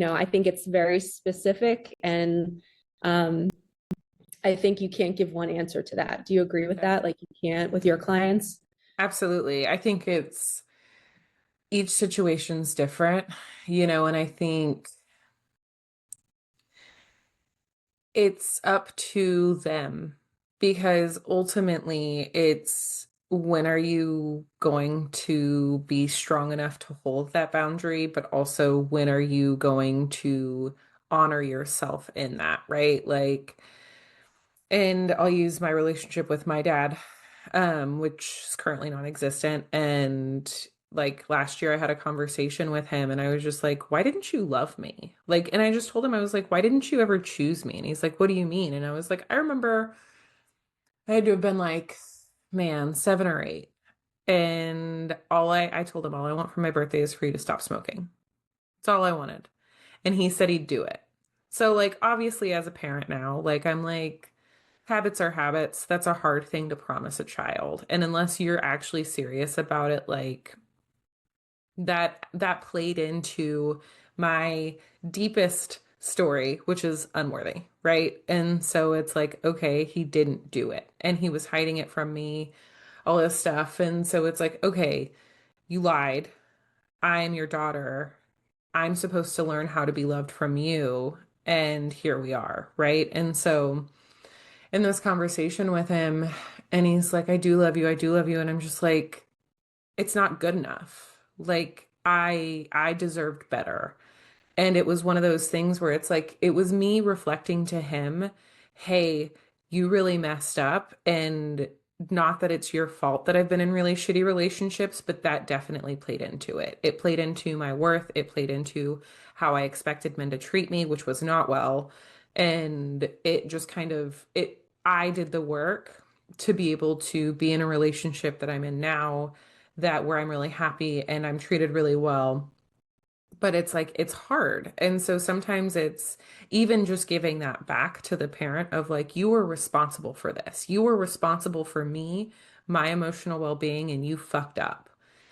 I think it's very specific, and I think you can't give one answer to that. Do you agree with Yeah. that? Like, you can't with your clients? Absolutely. I think it's each situation's different, and I think it's up to them because ultimately it's when are you going to be strong enough to hold that boundary, but also when are you going to honor yourself in that, right? Like, and I'll use my relationship with my dad, which is currently non-existent. And like last year, I had a conversation with him, and I was just like, "Why didn't you love me?" Like, and I just told him, I was like, "Why didn't you ever choose me?" And he's like, "What do you mean?" And I was like, "I remember I had to have been like, man, 7 or 8." And I told him all I want for my birthday is for you to stop smoking. That's all I wanted. And he said he'd do it. So, like, obviously, as a parent now, like, I'm like, habits are habits. That's a hard thing to promise a child. And unless you're actually serious about it, like, that played into my deepest story, which is unworthy, right? And so it's like, okay, he didn't do it and he was hiding it from me, all this stuff. And so it's like, okay, you lied. I am your daughter. I'm supposed to learn how to be loved from you. And here we are, right? And so in this conversation with him, and he's like, I do love you. I do love you. And I'm just like, it's not good enough. Like, I deserved better. And it was one of those things where it's like, it was me reflecting to him, hey, you really messed up. And not that it's your fault that I've been in really shitty relationships, but that definitely played into it. It played into my worth. It played into how I expected men to treat me, which was not well. And it just kind of, I did the work to be able to be in a relationship that I'm in now, that where I'm really happy and I'm treated really well, but it's like it's hard. And so sometimes it's even just giving that back to the parent of like, you were responsible for this. You were responsible for me, my emotional well-being, and you fucked up.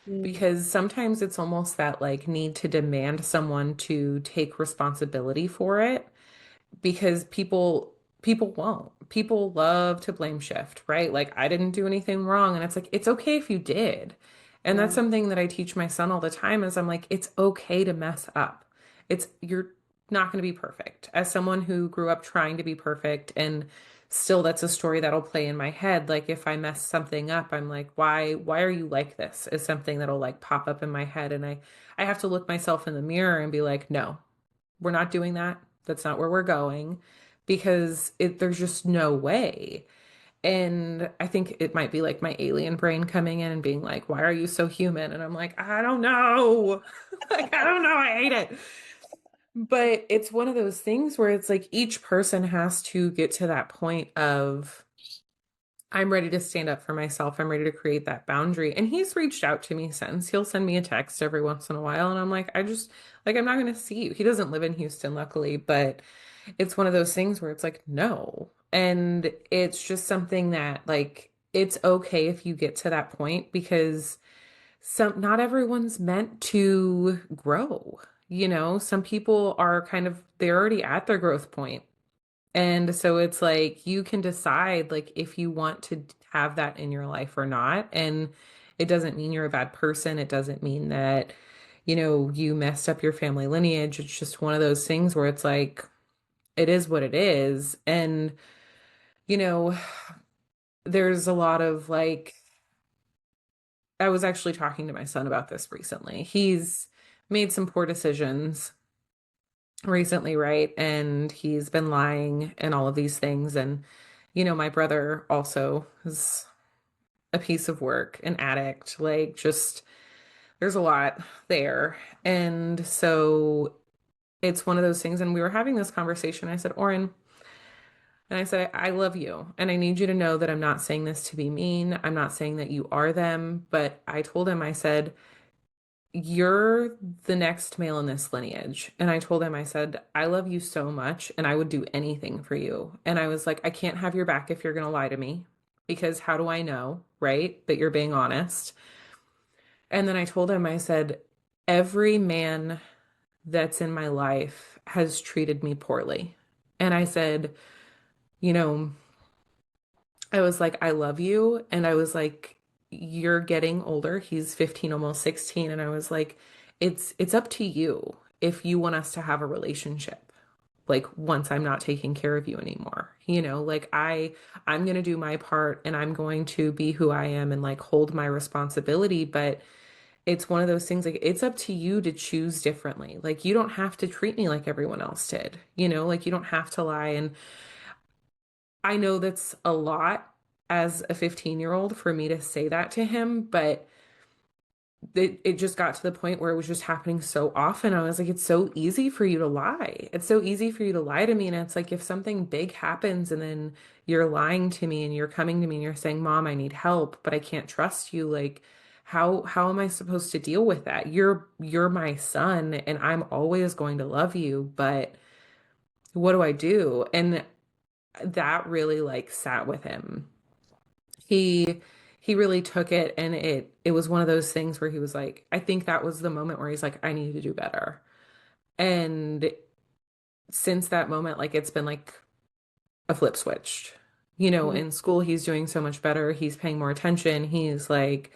Mm, Because sometimes it's almost that like need to demand someone to take responsibility for it, because people won't. People love to blame shift, right? Like I didn't do anything wrong, and it's like it's okay if you did. And that's yeah. something that I teach my son all the time is I'm like it's okay to mess up. It's you're not going to be perfect. As someone who grew up trying to be perfect, and still that's a story that'll play in my head, like if I mess something up, I'm like why are you like this, is something that'll like pop up in my head, and I have to look myself in the mirror and be like, no, we're not doing that. That's not where we're going, because there's just no way. And I think it might be like my alien brain coming in and being like, why are you so human? And I'm like, I don't know. Like, I don't know. I hate it. But it's one of those things where it's like each person has to get to that point of, I'm ready to stand up for myself. I'm ready to create that boundary. And he's reached out to me since. He'll send me a text every once in a while. And I'm like, like, I'm not going to see you. He doesn't live in Houston, luckily, but it's one of those things where it's like, no. And it's just something that, like, it's okay if you get to that point, because not everyone's meant to grow. Some people are kind of, they're already at their growth point. And so it's like you can decide like if you want to have that in your life or not. And it doesn't mean you're a bad person. It doesn't mean that, you messed up your family lineage. It's just one of those things where it's like it is what it is. And, you know, there's a lot of like, I was actually talking to my son about this recently. He's made some poor decisions recently, right? And he's been lying and all of these things. And, my brother also is a piece of work, an addict, like just there's a lot there. And so it's one of those things. And we were having this conversation. I said, Oren, and I said, I love you. And I need you to know that I'm not saying this to be mean. I'm not saying that you are them. But I told him, I said, you're the next male in this lineage. And I told him, I said, I love you so much and I would do anything for you. And I was like, I can't have your back if you're going to lie to me, because how do I know, right, that you're being honest? And then I told him, I said, every man that's in my life has treated me poorly. And I said, you know, I was like, I love you. And I was like, you're getting older. He's 15, almost 16. And I was like, it's up to you if you want us to have a relationship. Like once I'm not taking care of you anymore, like I'm going to do my part and I'm going to be who I am and like hold my responsibility. But it's one of those things, like it's up to you to choose differently. Like you don't have to treat me like everyone else did, like you don't have to lie. And I know that's a lot as a 15-year-old for me to say that to him, but it just got to the point where it was just happening so often. I was like, it's so easy for you to lie. It's so easy for you to lie to me. And it's like if something big happens and then you're lying to me and you're coming to me and you're saying, Mom, I need help, but I can't trust you. Like, how am I supposed to deal with that? You're my son and I'm always going to love you, but what do I do? And that really like sat with him. He he really took it, and it was one of those things where he was like, I think that was the moment where he's like, I need to do better. And since that moment, like it's been like a flip switched. You know, Mhm. in school, he's doing so much better. He's paying more attention. He's like,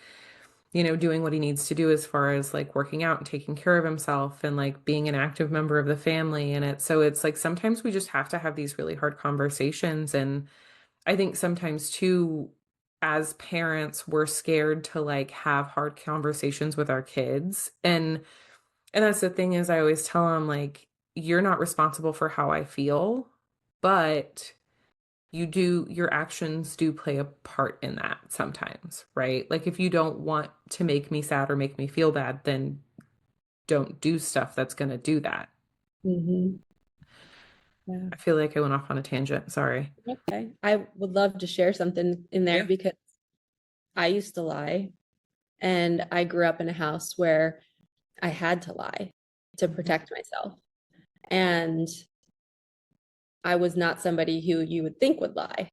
you know, doing what he needs to do as far as like working out and taking care of himself and like being an active member of the family. And it's like sometimes we just have to have these really hard conversations. And I think sometimes too, as parents, we're scared to like have hard conversations with our kids. And that's the thing is I always tell them like, you're not responsible for how I feel, but your actions do play a part in that sometimes, right? Like if you don't want to make me sad or make me feel bad, then don't do stuff that's going to do that. Mhm. Yeah. I feel like I went off on a tangent. Sorry. Okay. I would love to share something in there Yeah. because I used to lie, and I grew up in a house where I had to lie to Mhm. protect myself. And I was not somebody who you would think would lie.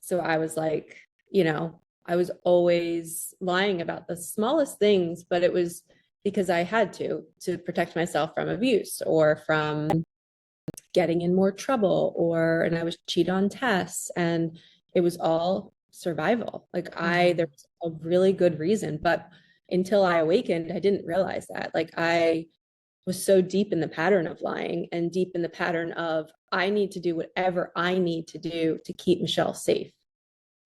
So I was like, I was always lying about the smallest things, but it was because I had to protect myself from abuse or from getting in more trouble, and I was cheat on tests, and it was all survival. Like there Mhm. was a really good reason, but until I awakened, I didn't realize that. Like I was so deep in the pattern of lying and deep in the pattern of I need to do whatever I need to do to keep Michelle safe.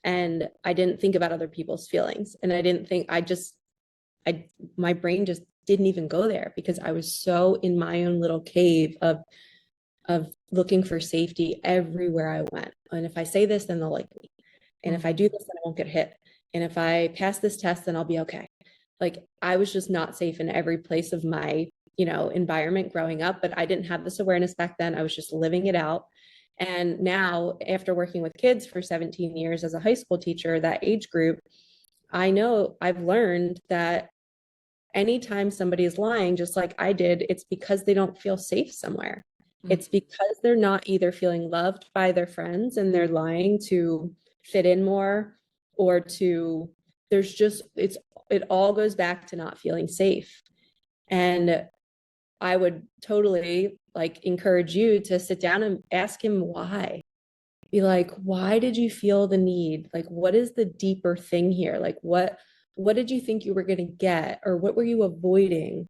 And I didn't think about other people's feelings. And I didn't think I my brain just didn't even go there because I was so in my own little cave of looking for safety everywhere I went. And if I say this, then they'll like me. And if I do Mhm. this, then I won't get hit. And if I pass this test, then I'll be okay. Like I was just not safe in every place of my, environment growing up, but I didn't have this awareness back then. I was just living it out. And now, after working with kids for 17 years as a high school teacher, that age group, I know I've learned that anytime somebody is lying, just like I did, it's because they don't feel safe somewhere. Mhm. It's because they're not either feeling loved by their friends and they're lying to fit in more, or it all goes back to not feeling safe. And I would totally like encourage you to sit down and ask him why. Be like, why did you feel the need? Like, what is the deeper thing here? Like, what did you think you were going to get, or what were you avoiding?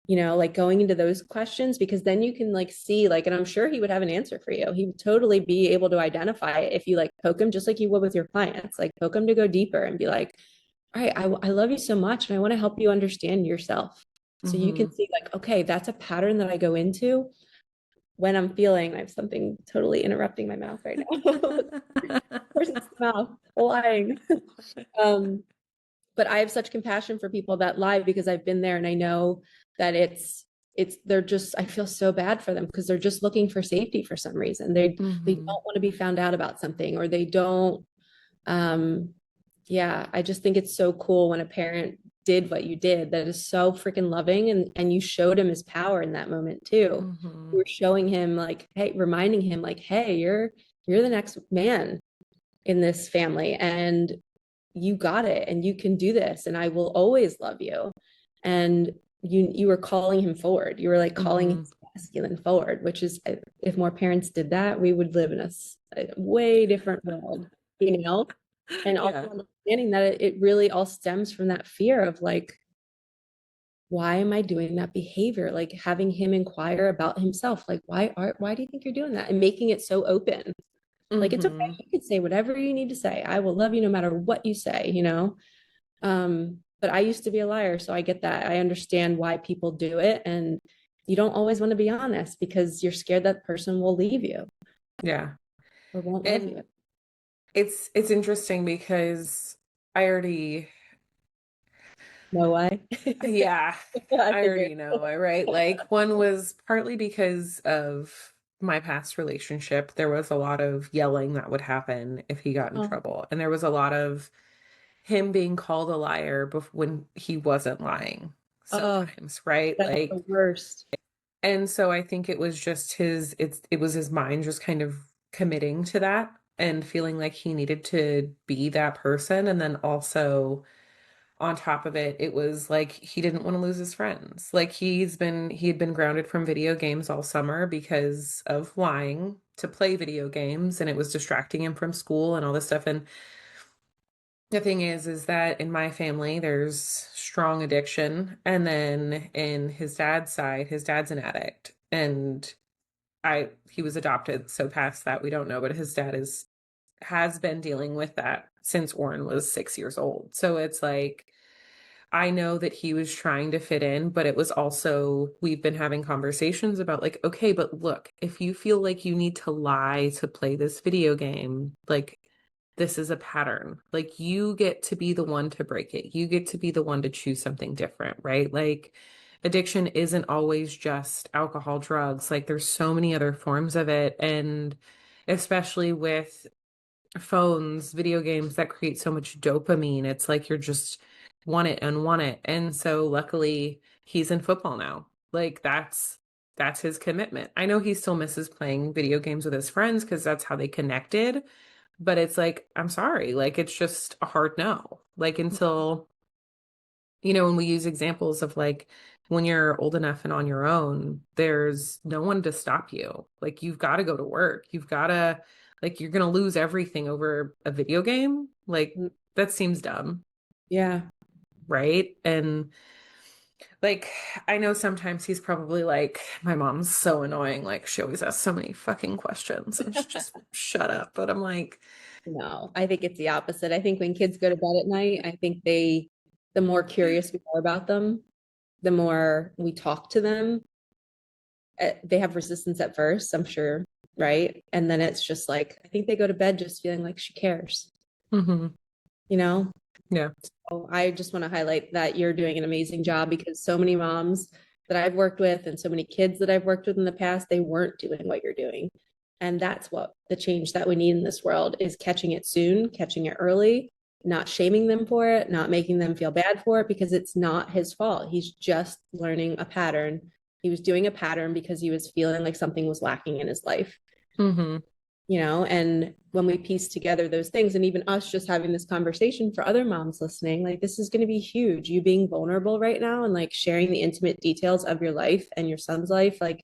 Like going into those questions, because then you can like see, like, and I'm sure he would have an answer for you. He would totally be able to identify it if you like poke him, just like you would with your clients, like poke him to go deeper and be like, all right, I love you so much and I want to help you understand yourself. So you can Mhm. see like, okay, that's a pattern that I go into when I'm feeling. I have something totally interrupting my mouth right now. Of course, it's the mouth lying. Um, but I have such compassion for people that lie because I've been there and I know that they're just, I feel so bad for them because they're just looking for safety for some reason. They Mhm. don't want to be found out about something, or they don't. um yeah, I just think it's so cool when a parent did what you did. That is so freaking loving, and you showed him his power in that moment too. You Mhm. were showing him like, hey, reminding him like, hey, you're the next man in this family, and you got it, and you can do this, and I will always love you. And you were calling him forward. You were like calling Mhm. his masculine forward, which is, if more parents did that, we would live in a way different world, you know? And also Yeah. understanding that it really all stems from that fear of like, why am I doing that behavior? Like having him inquire about himself, like, why do you think you're doing that? And making it so open. Like, it's okay. Mhm. You can say whatever you need to say. I will love you no matter what you say. But I used to be a liar, so I get that. I understand why people do it. And you don't always want to be honest because you're scared that person will leave you Yeah. or won't love And you. it's interesting because I already No way. yeah, I I figured. already know, right? Like one was partly because of my past relationship. There was a lot of yelling that would happen if he got in Oh, trouble. And there was a lot of him being called a liar when he wasn't lying oh, sometimes, right? that's Like, the worst. and so I think it was just it was his mind just kind of committing to that and feeling like he needed to be that person. And then also on top of it, it was like he didn't want to lose his friends. Like he had been grounded from video games all summer because of lying to play video games, and it was distracting him from school and all this stuff. And the thing is that in my family, there's strong addiction. And then in his dad's side, his dad's an addict. And he was adopted. So past that, we don't know, but his dad has been dealing with that since Warren was 6 years old. So it's like, I know that he was trying to fit in, but it was also, we've been having conversations about like, okay, but look, if you feel like you need to lie to play this video game, like this is a pattern. Like you get to be the one to break it. You get to be the one to choose something different, right? Like addiction isn't always just alcohol, drugs. Like there's so many other forms of it. And especially with phones, video games that create so much dopamine. It's like you're just want it and want it. And so luckily he's in football now. Like that's his commitment. I know he still misses playing video games with his friends because that's how they connected, but it's like, I'm sorry, like it's just a hard no. Like until, when we use examples of like when you're old enough and on your own, there's no one to stop you. Like you've got to go to work. You've got to like you're going to lose everything over a video game. Like that seems dumb, Yeah. right? And like I know sometimes he's probably like my mom's so annoying, like she always asks so many fucking questions and she just shut up. But I'm like, No, I think it's the opposite. I think when kids go to bed at night, I think the more curious we are about them, the more we talk to them. They have resistance at first, I'm sure, right? And then it's just like, I think they go to bed just feeling like she cares, mhm, you know? yeah. So I just want to highlight that you're doing an amazing job because so many moms that I've worked with and so many kids that I've worked with in the past, they weren't doing what you're doing. And that's what the change that we need in this world is catching it soon, catching it early, not shaming them for it, not making them feel bad for it because it's not his fault. He's just learning a pattern. He was doing a pattern because he was feeling like something was lacking in his life, Mhm. and when we piece together those things, and even us just having this conversation for other moms listening, like this is going to be huge. You being vulnerable right now and like sharing the intimate details of your life and your son's life, like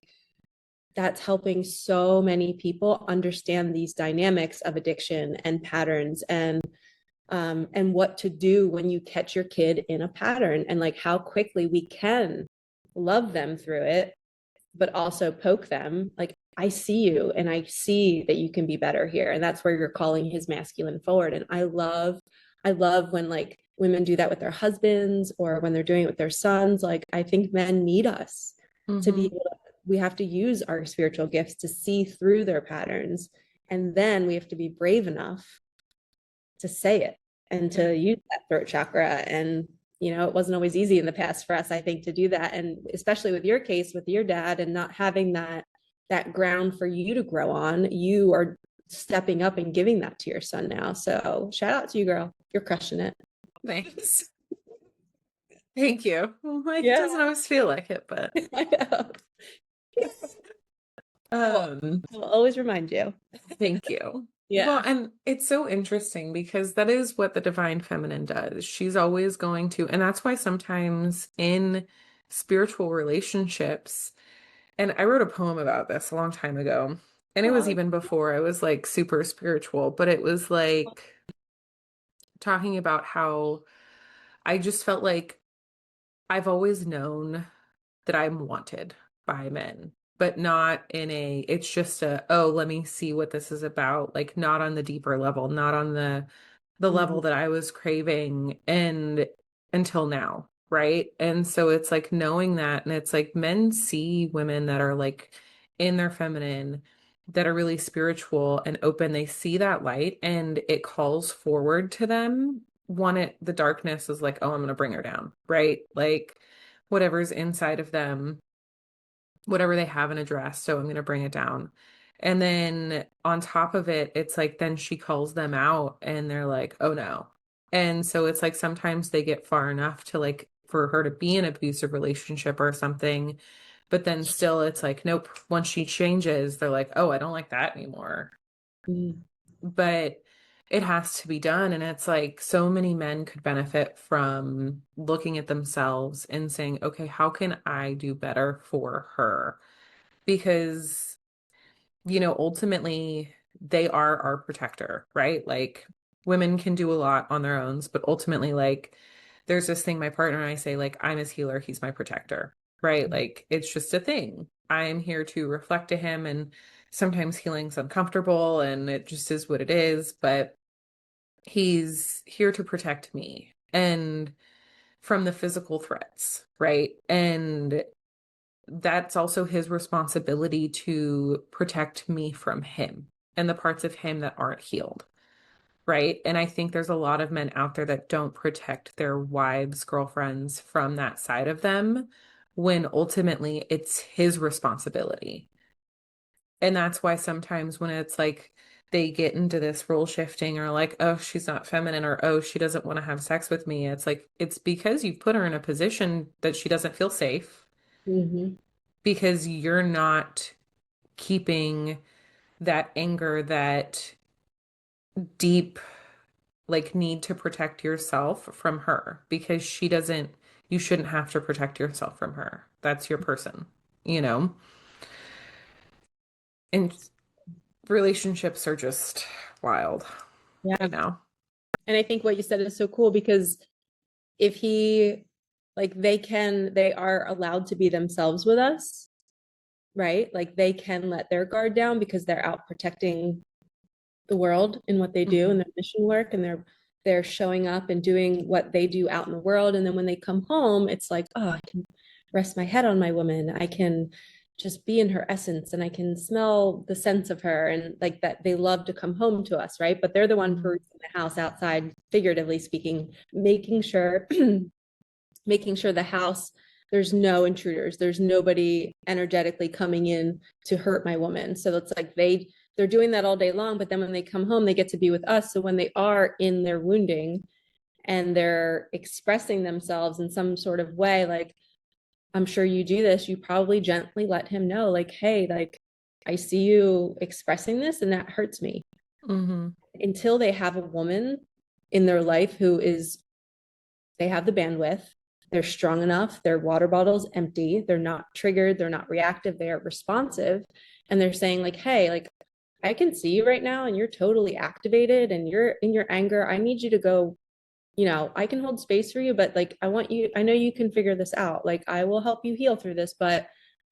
that's helping so many people understand these dynamics of addiction and patterns, and what to do when you catch your kid in a pattern, and like how quickly we can love them through it but also poke them like, I see you and I see that you can be better here. And that's where you're calling his masculine forward. And I love when like women do that with their husbands or when they're doing it with their sons. Like I think men need us to be Mhm. able to, we have to use our spiritual gifts to see through their patterns. And then we have to be brave enough to say it and Yeah. to use that throat chakra. And it wasn't always easy in the past for us, I think, to do that. And especially with your case with your dad and not having that ground for you to grow on, you are stepping up and giving that to your son now. So shout out to you, girl. You're crushing it. Thanks. Thank you. Like it Yeah. doesn't always feel like it, but I know. Well, um I'll always remind you. thank you. Well, Yeah. and it's so interesting because that is what the divine feminine does. She's always going to, and that's why sometimes in spiritual relationships, and I wrote a poem about this a long time ago, and it was Oh, even before I was like super spiritual, but it was like talking about how I just felt like I've always known that I'm wanted by men, but not in it's just oh, let me see what this is about. Like not on the deeper level, not on the mhm. level that I was craving and until now, right? And so it's like knowing that, and it's like men see women that are like in their feminine, that are really spiritual and open. They see that light and it calls forward to them. The darkness is like, oh, I'm gonna bring her down, right? Like whatever's inside of them, whatever they haven't addressed. So I'm going to bring it down. And then on top of it, it's like then she calls them out and they're like, oh no. And so it's like sometimes they get far enough to like for her to be in an abusive relationship or something. But then still it's like, nope, once she changes, they're like, oh, I don't like that anymore. Mm. But it has to be done. And it's like so many men could benefit from looking at themselves and saying, okay, how can I do better for her? Because, ultimately they are our protector, right? Like women can do a lot on their own, but ultimately, like, there's this thing my partner and I say, like, I'm his healer, he's my protector, right? Like, it's just a thing. I'm here to reflect to him, and sometimes healing's uncomfortable and it just is what it is, but he's here to protect me and from the physical threats, right? And that's also his responsibility to protect me from him and the parts of him that aren't healed, right? And I think there's a lot of men out there that don't protect their wives, girlfriends from that side of them when ultimately it's his responsibility. And that's why sometimes when it's like they get into this role shifting or like, oh, she's not feminine or oh, she doesn't want to have sex with me, it's like, it's because you've put her in a position that she doesn't feel safe Mm-hmm. because you're not keeping that anger, that deep, like, need to protect yourself from her because she doesn't, you shouldn't have to protect yourself from her. That's your person, you know? And relationships are just wild Yeah. right now. And I think what you said is so cool because if he, like, they are allowed to be themselves with us, right? Like they can let their guard down because they're out protecting the world in what they do and Hmm. their mission work, and they're showing up and doing what they do out in the world. And then when they come home, it's like, oh, I can rest my head on my woman. I can just be in her essence and I can smell the sense of her. And like that, they love to come home to us, right? But they're the one Hmm. perusing the house outside, figuratively speaking, making sure making sure the house, there's no intruders, there's nobody energetically coming in to hurt my woman. So it's like they're doing that all day long, but then when they come home they get to be with us. So when they are in their wounding and they're expressing themselves in some sort of way, like, I'm sure you do this, you probably gently let him know, like, hey, like, I see you expressing this and that hurts me. Hmm. Until they have a woman in their life who is, they have the bandwidth, they're strong enough, their water bottle's empty, they're not triggered, they're not reactive, they are responsive, and they're saying like, hey, like, I can see you right now and you're totally activated and you're in your anger, I need you to go, I can hold space for you, but like, I know you can figure this out, like, I will help you heal through this, but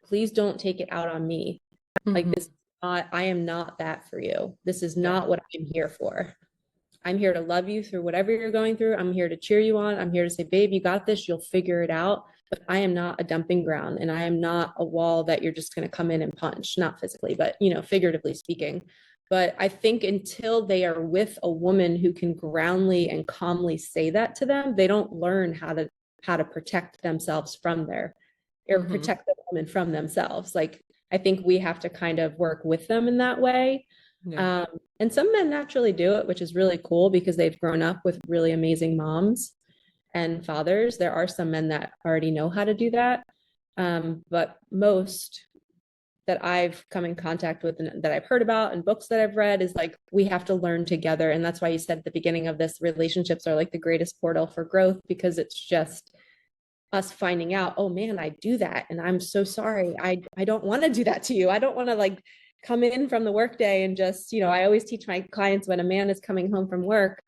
please don't take it out on me. Like, this Hmm. is not, I am not that for you, this is Yeah. not what I'm here for. I'm here to love you through whatever you're going through. I'm here to cheer you on. I'm here to say, babe, you got this. You'll figure it out. But I am not a dumping ground and I am not a wall that you're just going to come in and punch, not physically, but, figuratively speaking. But I think until they are with a woman who can groundly and calmly say that to them, they don't learn how to protect themselves from their, or Hmm. protect the woman from themselves. Like, I think we have to kind of work with them in that way. Yeah. um, and some men naturally do it, which is really cool because they've grown up with really amazing moms and fathers. There are some men that already know how to do that. But most that I've come in contact with and that I've heard about and books that I've read is like, we have to learn together. And that's why you said at the beginning of this, relationships are like the greatest portal for growth, because it's just us finding out, oh man, I do that. And I'm so sorry. I don't want to do that to you. I don't want to like come in from the workday and just, I always teach my clients, when a man is coming home from work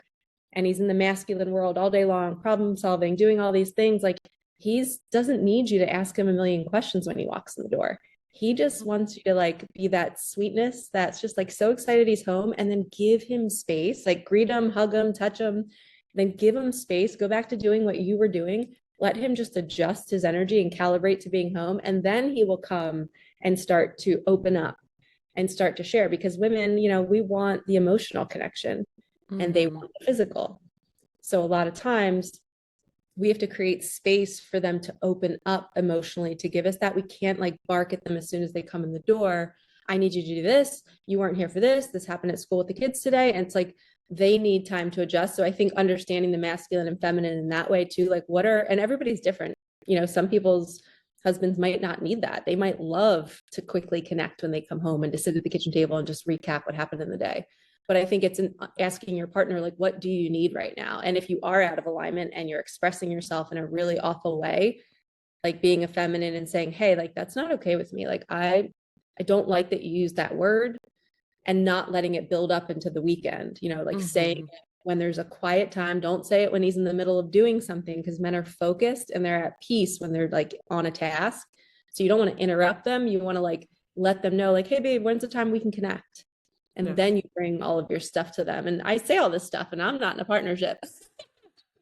and he's in the masculine world all day long, problem solving, doing all these things, like, he's doesn't need you to ask him a million questions when he walks in the door. He just wants you to like be that sweetness that's just like so excited he's home, and then give him space, like greet him, hug him, touch him, then give him space, go back to doing what you were doing, let him just adjust his energy and calibrate to being home, and then he will come and start to open up and start to share, because women, we want the emotional connection and they Hmm. want the physical. So a lot of times we have to create space for them to open up emotionally to give us that. We can't like bark at them as soon as they come in the door. I need you to do this. You weren't here for this. This happened at school with the kids today. And it's like they need time to adjust. So I think understanding the masculine and feminine in that way too, like and everybody's different. Some people's husbands might not need that. They might love to quickly connect when they come home and to sit at the kitchen table and just recap what happened in the day. But I think it's asking your partner, like, what do you need right now? And if you are out of alignment and you're expressing yourself in a really awful way, like being a feminine and saying, hey, like, that's not okay with me. Like, I don't like that you use that word, and not letting it build up into the weekend, like saying Hmm. it when there's a quiet time. Don't say it when he's in the middle of doing something, because men are focused and they're at peace when they're like on a task. So you don't want to interrupt them. You want to like let them know, like, hey, babe, when's the time we can connect? And Yeah. then you bring all of your stuff to them. And I say all this stuff, and I'm not in a partnership.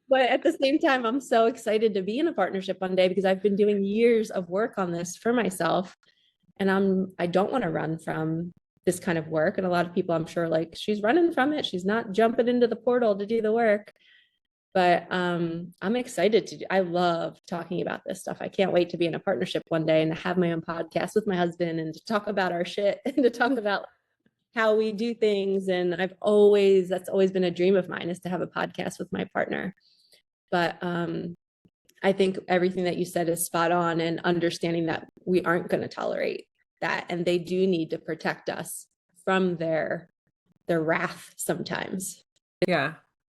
But at the same time, I'm so excited to be in a partnership one day, because I've been doing years of work on this for myself, and I don't want to run from this kind of work. And a lot of people, I'm sure, like, she's running from it, she's not jumping into the portal to do the work. But I'm excited to I love talking about this stuff. I can't wait to be in a partnership one day and to have my own podcast with my husband and to talk about our shit and to talk about how we do things. And that's always been a dream of mine, is to have a podcast with my partner. But I think everything that you said is spot on, and understanding that we aren't going to tolerate that, and they do need to protect us from their wrath sometimes. Yeah,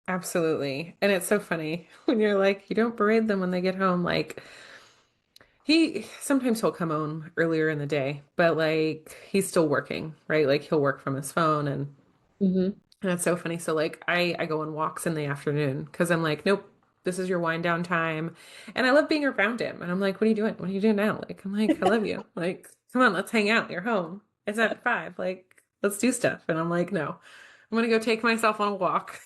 absolutely. And it's so funny when you're like, you don't berate them when they get home. Like, he sometimes he'll come home earlier in the day, but like he's still working, right? Like he'll work from his phone Mm-hmm. and that's so funny. So like I go on walks in the afternoon because I'm like, nope, this is your wind down time. And I love being around him. And I'm like, what are you doing? What are you doing now? Like, I'm like, I love you. Like, come on, let's hang out. You're home. It's at 5. Like, let's do stuff. And I'm like, no, I'm gonna go take myself on a walk,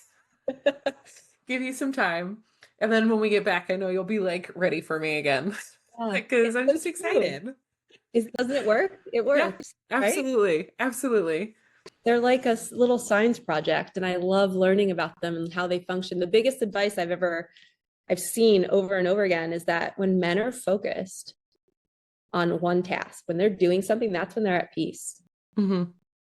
give you some time. And then when we get back, I know you'll be like ready for me again. Yeah, Because it's I'm so just true. excited. Doesn't it work? It Yeah, works, right? absolutely. Absolutely. They're like a little science project, and I love learning about them and how they function. The biggest advice I've seen over and over again is that when men are focused on one task, when they're doing something, that's when they're at peace. Hmm.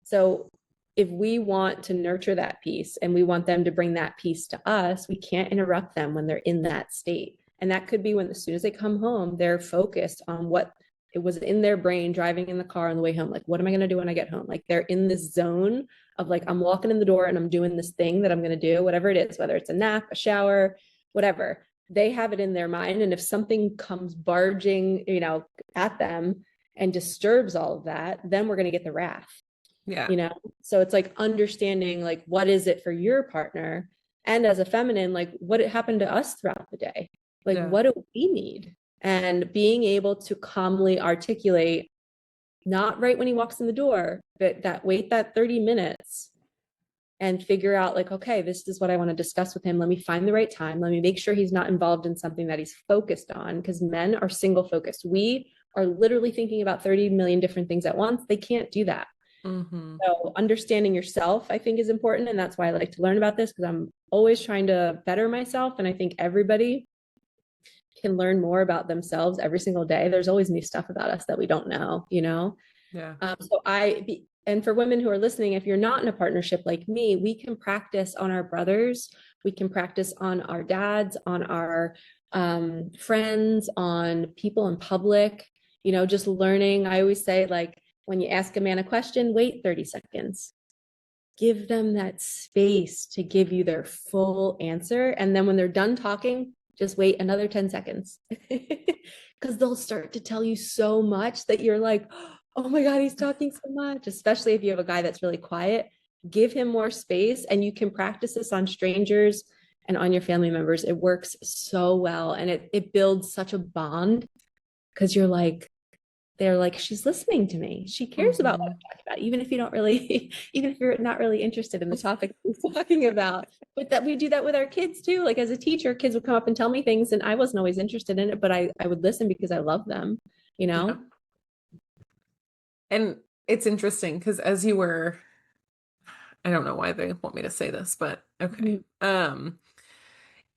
So if we want to nurture that peace and we want them to bring that peace to us, we can't interrupt them when they're in that state. And that could be when, as soon as they come home, they're focused on what it was in their brain driving in the car on the way home. Like, what am I going to do when I get home? Like, they're in this zone of like, I'm walking in the door and I'm doing this thing that I'm going to do, whatever it is, whether it's a nap, a shower, whatever. They have it in their mind. And if something comes barging, at them and disturbs all of that, then we're going to get the wrath. Yeah. So it's like understanding, like, what is it for your partner, and as a feminine, like, what happened to us throughout the day, like, Yeah. what do we need, and being able to calmly articulate, not right when he walks in the door, but wait that 30 minutes and figure out, like, okay, this is what I want to discuss with him. Let me find the right time. Let me make sure he's not involved in something that he's focused on, because men are single focused. We are literally thinking about 30 million different things at once. They can't do that. Hmm. So understanding yourself, I think, is important. And that's why I like to learn about this, because I'm always trying to better myself. And I think everybody can learn more about themselves every single day. There's always new stuff about us that we don't know. Yeah. And for women who are listening, if you're not in a partnership like me, we can practice on our brothers. We can practice on our dads, on our friends, on people in public, just learning. I always say, like, when you ask a man a question, wait 30 seconds. Give them that space to give you their full answer. And then when they're done talking, just wait another 10 seconds. Because they'll start to tell you so much that you're like, oh my God, he's talking so much, especially if you have a guy that's really quiet. Give him more space, and you can practice this on strangers and on your family members. It works so well, and it builds such a bond, because they're like, she's listening to me. She cares about what Hmm. I'm talking about, even if you don't really, even if you're not really interested in the topic we're talking about. But that we do that with our kids too. Like, as a teacher, kids would come up and tell me things, and I wasn't always interested in it, but I would listen because I love them, you Yeah. know? And it's interesting because as you were, I don't know why they want me to say this, but okay. Mhm.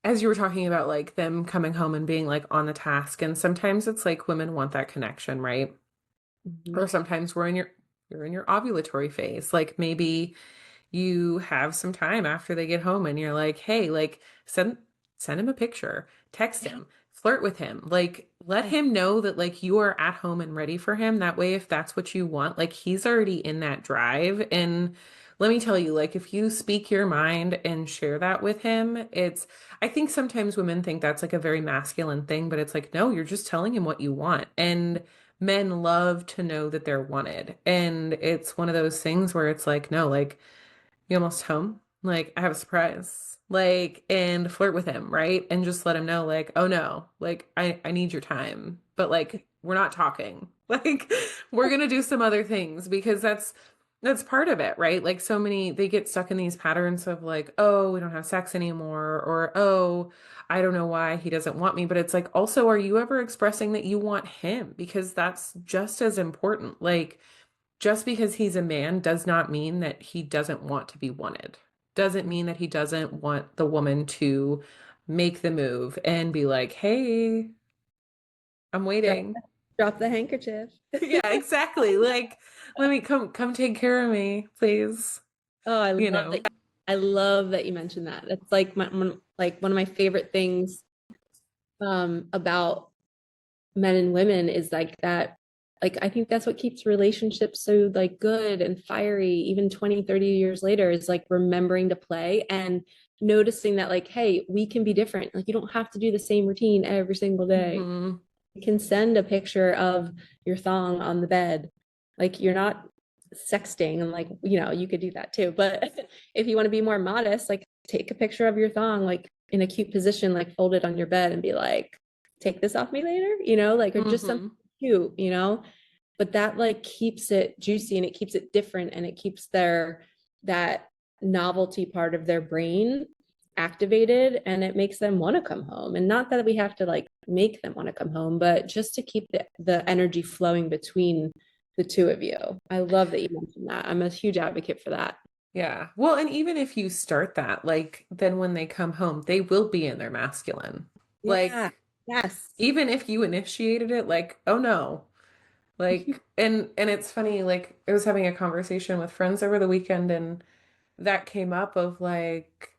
As you were talking about like them coming home and being like on the task, and sometimes it's like women want that connection, right? Mhm. Or sometimes you're in your ovulatory phase. Like maybe you have some time after they get home and you're like, hey, like send him a picture, text Yeah. him, flirt with him, like let Yeah. him know that like you are at home and ready for him. That way, if that's what you want, like he's already in that drive. And let me tell you, like, if you speak your mind and share that with him, I think sometimes women think that's like a very masculine thing, but it's like, no, you're just telling him what you want. And men love to know that they're wanted. And it's one of those things where it's like, no, like, you almost home? Like, I have a surprise. Like, and flirt with him, right? And just let him know, like, oh no, like, I need your time. But like, we're not talking. Like, we're gonna do some other things because that's part of it, right? Like so many they get stuck in these patterns of like, oh, we don't have sex anymore, or oh, I don't know why he doesn't want me. But it's like also, are you ever expressing that you want him? Because that's just as important. Like, just because he's a man does not mean that he doesn't want to be wanted. Doesn't mean that he doesn't want the woman to make the move and be like, hey, I'm Drop, waiting. drop the handkerchief. Yeah, exactly. Like, let me come take care of me, please. Oh, I You love know. that. I love that you mentioned that. It's like like one of my favorite things about men and women is like that. Like I think that's what keeps relationships so like good and fiery even 20, 30 years later is like remembering to play and noticing that like, hey, we can be different. Like you don't have to do the same routine every single day. Hmm. You can send a picture of your thong on the bed. Like you're not sexting and like, you could do that too. But if you want to be more modest, like take a picture of your thong, like in a cute position, like fold it on your bed and be like, take this off me later, like, or just something Hmm. cute. But that like keeps it juicy and it keeps it different and it keeps that novelty part of their brain activated and it makes them want to come home. And not that we have to like make them want to come home, but just to keep the energy flowing between the two of you. I love that you mentioned that. I'm a huge advocate for that. Yeah. Well, and even if you start that, like, then when they come home, they will be in their masculine. Yeah. Like, Yes. even if you initiated it, like, oh no. Like, and it's funny, like, I was having a conversation with friends over the weekend, and that came up of like,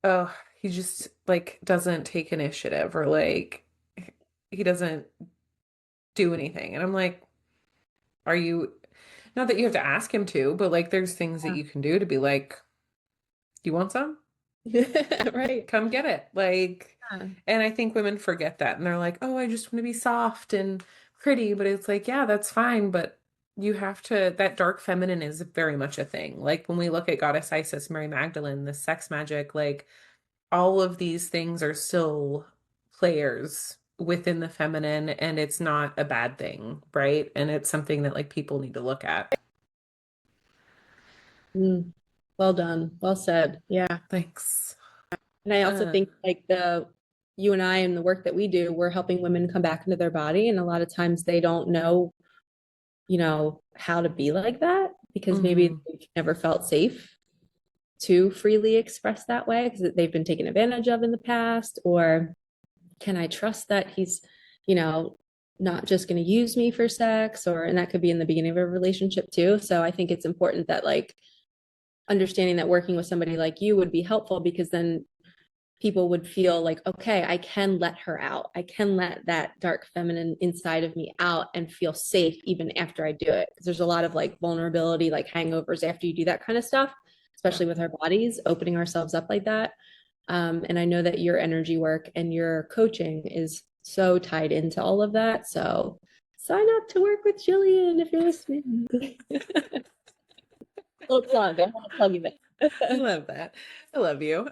oh, he just like doesn't take initiative or like he doesn't do anything. And I'm like, are you, not that you have to ask him to, but like there's things that Yeah. you can do to be like, do you want some? Right. Come get it. Like, Yeah. and I think women forget that and they're like, oh, I just want to be soft and pretty. But it's like, yeah, that's fine. But you have to, that dark feminine is very much a thing. Like when we look at Goddess Isis, Mary Magdalene, the sex magic, like all of these things are still players within the feminine and it's not a bad thing, right? And it's something that like people need to look at. Mm. Well done. Well said. Yeah. Thanks. And I also Uh, think like you and I and the work that we do, we're helping women come back into their body. And a lot of times they don't know, how to be like that because maybe mhm. they've never felt safe to freely express that way because they've been taken advantage of in the past. Or can I trust that he's, you know, not just going to use me for sex? And that could be in the beginning of a relationship too. So I think it's important that like understanding that working with somebody like you would be helpful because then people would feel like, okay, I can let her out. I can let that dark feminine inside of me out and feel safe even after I do it. Because there's a lot of like vulnerability, like hangovers after you do that kind of stuff, Yeah. especially with our bodies, opening ourselves up like that. And I know that your energy work and your coaching is so tied into all of that. So sign up to work with Jillian if you're listening. Little plug. I want to plug you I there. love that. I love you.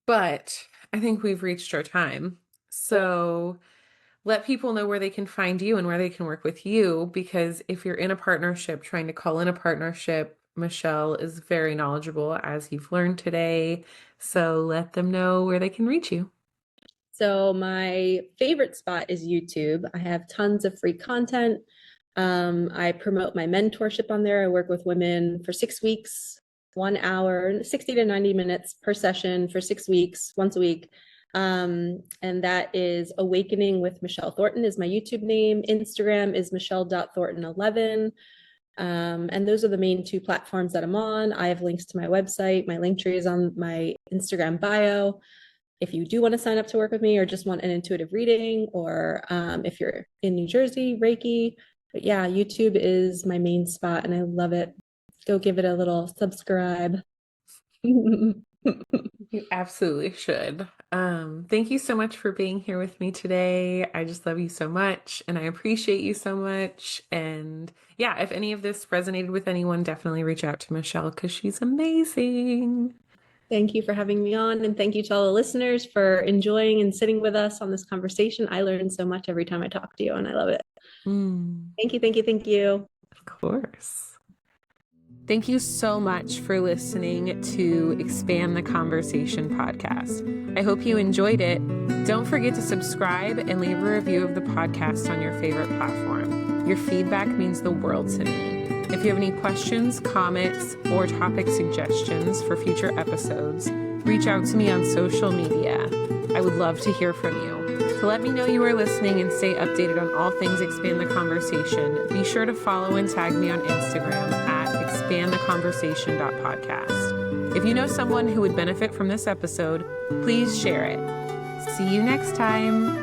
But I think we've reached our time. So let people know where they can find you and where they can work with you because if you're in a partnership, trying to call in a partnership, Michelle is very knowledgeable as you've learned today. So let them know where they can reach you. So my favorite spot is YouTube. I have tons of free content. I promote my mentorship on there. I work with women for 6 weeks, 1 hour, 60 to 90 minutes per session for 6 weeks, once a week. And that is Awakening with Michelle Thornton is my YouTube name. Instagram is michelle.thornton11. And those are the main two platforms that I'm on. I have links to my website. My link tree is on my Instagram bio if you do want to sign up to work with me or just want an intuitive reading, or if you're in New Jersey, Reiki. But yeah, YouTube is my main spot and I love it. go give it a little subscribe. You absolutely should. Thank you so much for being here with me today. I just love you so much and I appreciate you so much. And yeah, if any of this resonated with anyone, definitely reach out to Michelle because she's amazing. Thank you for having me on, and thank you to all the listeners for enjoying and sitting with us on this conversation. I learn so much every time I talk to you, and I love it. Thank you, thank you, thank you. Of course. Thank you so much for listening to Expand the Conversation podcast. I hope you enjoyed it. Don't forget to subscribe and leave a review of the podcast on your favorite platform. Your feedback means the world to me. If you have any questions, comments, or topic suggestions for future episodes, reach out to me on social media. I would love to hear from you. To let me know you are listening and stay updated on all things Expand the Conversation, be sure to follow and tag me on Instagram at expandtheconversation.podcast. If you know someone who would benefit from this episode, please share it. See you next time.